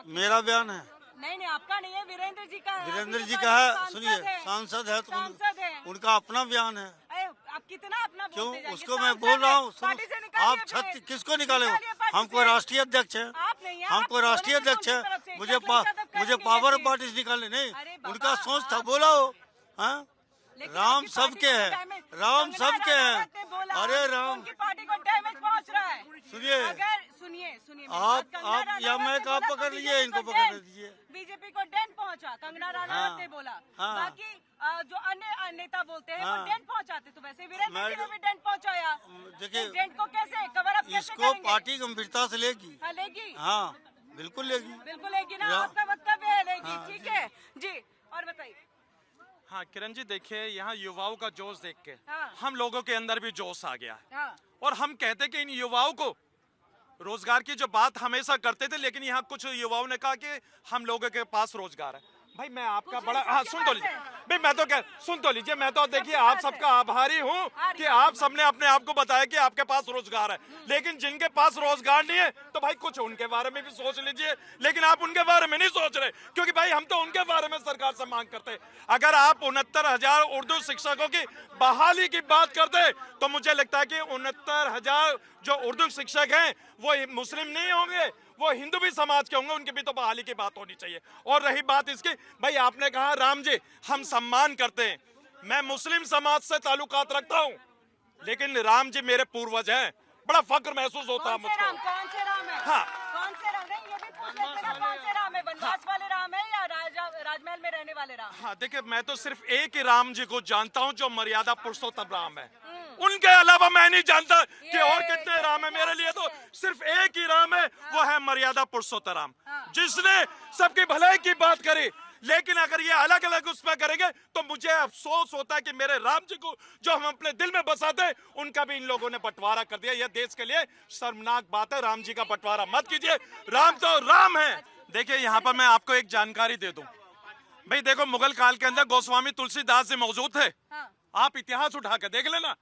मेरा बयान है, नहीं नहीं, आपका नहीं है, वीरेंद्र जी का है। वीरेंद्र आपकी जी तो का पार्टी है, सुनिए है। सांसद है तो सांसद है। उनका अपना बयान है। अरे, आप कितना अपना क्यों बोलते जाएंगे? उसको मैं सांसद बोल रहा है, हूँ, पार्टी से सुनो निकालिए आप फिर। छत किसको निकाले हो? निकालिए पार्टी हम कोई से। राष्ट्रीय अध्यक्ष है, आप नहीं है, हम आप कोई राष्ट्रीय बोलेंगे अध्यक्ष उनकी तरफ से, है, एक मुझे लड़का तब मुझे करेंगे पावर ये चीज। पार्टी से निकालने नहीं, अरे उनका बाबा, सोच था, आप- बोला हो। हाँ लेकिन राम आपकी सबके पार्टी को है, डैमेज- राम कंगना सबके रनावत ने हैं। बोला, अरे राम उनकी पार्टी को डैमेज पहुंच रहा है। सुनिए, अगर सुनिए मेरी आप- बात, कंगना आप या रनावत मैं ने का आप बोला तो पकड़ लीजिए, बीजेपी इनको को पकड़ डैन- लीजिए। बीजेपी को डैन पहुंचा, कंगना रनावत हाँ, ने बोला। हाँ। बाकी जो अन्य नेता बोलते हैं वो हाँ। डैन पहुंचाते, तो वैसे वीरेंद्र जी ने मैं- भी डैन पहुंचाया। देखिए, इस डैन को कैसे कवर अप कैसे इसको करेंगे? पार्टी गंभीरता से लेगी। हाँ, लेगी, हाँ बिल्कुल लेगी। बिल्कुल लेगी ना, रा- आपका वक्तव्य है, लेगी। हाँ, ठीक है जी, और बताइए। हाँ किरण जी, देखिए यहाँ युवाओं का जोश देख के हाँ। हम लोगों के अंदर भी जोश आ गया है। हाँ, और हम कहते कि इन युवाओं को रोजगार की जो बात हमेशा करते थे, लेकिन यहाँ कुछ युवाओं ने कहा कि हम लोगों के पास रोजगार है। भाई मैं आपका बड़ा, हाँ सुन तो लीजिए भाई, मैं तो क्या सुन तो लीजिए, मैं तो देखिए आप सबका आभारी हूँ कि आप सबने अपने आप को बताया कि आपके पास रोजगार है। लेकिन जिनके पास रोजगार नहीं है तो भाई कुछ उनके बारे में भी सोच लीजिए, लेकिन आप उनके बारे में नहीं सोच रहे, क्योंकि भाई हम तो उनके बारे में सरकार से मांग करते हैं। अगर आप 69,000 उर्दू शिक्षकों की बहाली की बात करते तो मुझे लगता है कि 69,000 जो उर्दू शिक्षक हैं वो मुस्लिम नहीं होंगे, वो हिंदू भी समाज के होंगे, उनकी भी तो बहाली की बात होनी चाहिए। और रही बात इसकी, भाई आपने कहा राम जी हम सम्मान करते हैं, मैं मुस्लिम समाज से ताल्लुकात रखता हूँ, लेकिन राम जी मेरे पूर्वज हैं, बड़ा फख्र महसूस होता है कौन से राम, मुझको। कौन से राम है? हाँ। कौन से राम? नहीं, ये भी पूछ लेते ना, कौन से राम है? वनवास वाले राम है या राजमहल में रहने वाले राम? हाँ देखिए, मैं तो सिर्फ एक ही राम जी को जानता हूँ जो मर्यादा पुरुषोत्तम राम है, उनके अलावा मैं नहीं जानता कि और कितने राम है। मेरे लिए तो सिर्फ एक ही राम है, वो है मर्यादा पुरुषोत्तम राम, जिसने सबकी भलाई की बात करी। लेकिन अगर ये अलग अलग उसमें करेंगे तो मुझे अफसोस होता है कि मेरे राम जी को जो हम अपने दिल में बसाते हैं उनका भी इन लोगों ने बंटवारा कर दिया। यह देश के लिए शर्मनाक बात है। राम जी का बंटवारा मत कीजिए, राम तो राम है। देखिए यहाँ पर मैं आपको एक जानकारी दे दूं, भाई देखो मुगल काल के अंदर गोस्वामी तुलसीदास जी मौजूद थे। आप इतिहास उठा के देख लेना,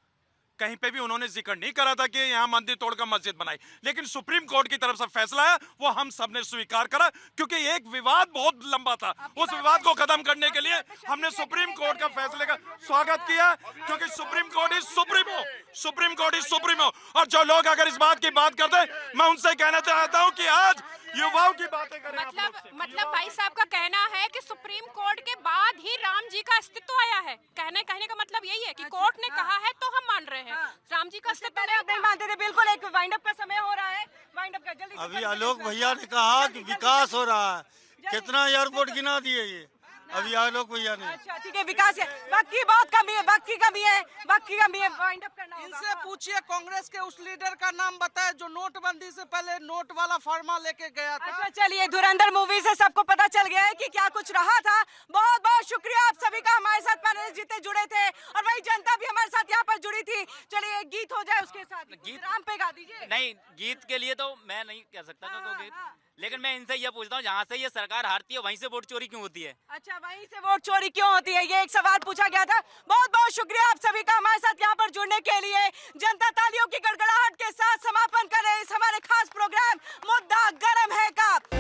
कहीं पे भी उन्होंने जिक्र नहीं करा था कि यहाँ मंदिर तोड़कर मस्जिद बनाई, लेकिन सुप्रीम कोर्ट की तरफ से फैसला है वो हम सब ने स्वीकार करा, क्योंकि एक विवाद बहुत लंबा था। उस विवाद को खत्म करने के लिए हमने सुप्रीम कोर्ट का फैसले का स्वागत किया, क्योंकि supreme court is supremo, supreme court is supremo. और जो लोग अगर इस बात की बात करते हैं, मैं उनसे कहना चाहता हूँ कि आज युवाओं की बातें करें। मतलब भाई साहब का कहना है कि सुप्रीम कोर्ट के बाद ही राम जी का अस्तित्व आया है। कहने का मतलब यही है कि कोर्ट ने कहा है तो हम मान रहे हैं। राम जी का अस्तित्व पहले आप नहीं मानते थे। बिल्कुल, एक वाइंड अप का समय हो रहा है, वाइंड अप का जल्दी से अभी कर आलोक दीजिए। भैया ने कहा कि जल्दी, विकास जल्दी, हो रहा है, कितना एयरपोर्ट गिना दिए ये अभी आलोक भैया ने। अच्छा ठीक है, विकास है, वक्त की बहुत कमी है, वक्त की कमी है, वक्त की कमी है, वाइंड अप करना होगा। इनसे पूछिए कांग्रेस के उस लीडर का नाम बताए जो नोटबंदी से पहले नोट वाला फॉर्मा लेके गया था। अच्छा चलिए, धुरंधर मूवी से सबको पता चल गया है कि क्या कुछ रहा था। बहुत बहुत शुक्रिया आप सभी का, हमारे साथ पैनलिस्ट जितने जुड़े थे, और वही जनता भी हमारे साथ यहाँ पर जुड़ी थी। चलिए एक गीत हो जाए उसके साथ, गीत- राम पे गा दीजिए। नहीं, गीत के लिए तो मैं नहीं कह सकता हाँ, क्योंकि हाँ। लेकिन मैं इनसे ये पूछता हूँ, जहाँ से ये सरकार हारती है वहीं से वोट चोरी क्यों होती है? अच्छा, वहीं से वोट चोरी क्यों होती है, ये एक सवाल पूछा गया था। बहुत बहुत शुक्रिया आप सभी का हमारे साथ यहाँ पर जुड़ने के लिए। जनता तालियों की गड़गड़ाहट के साथ समापन करे इस हमारे खास प्रोग्राम मुद्दा गरम है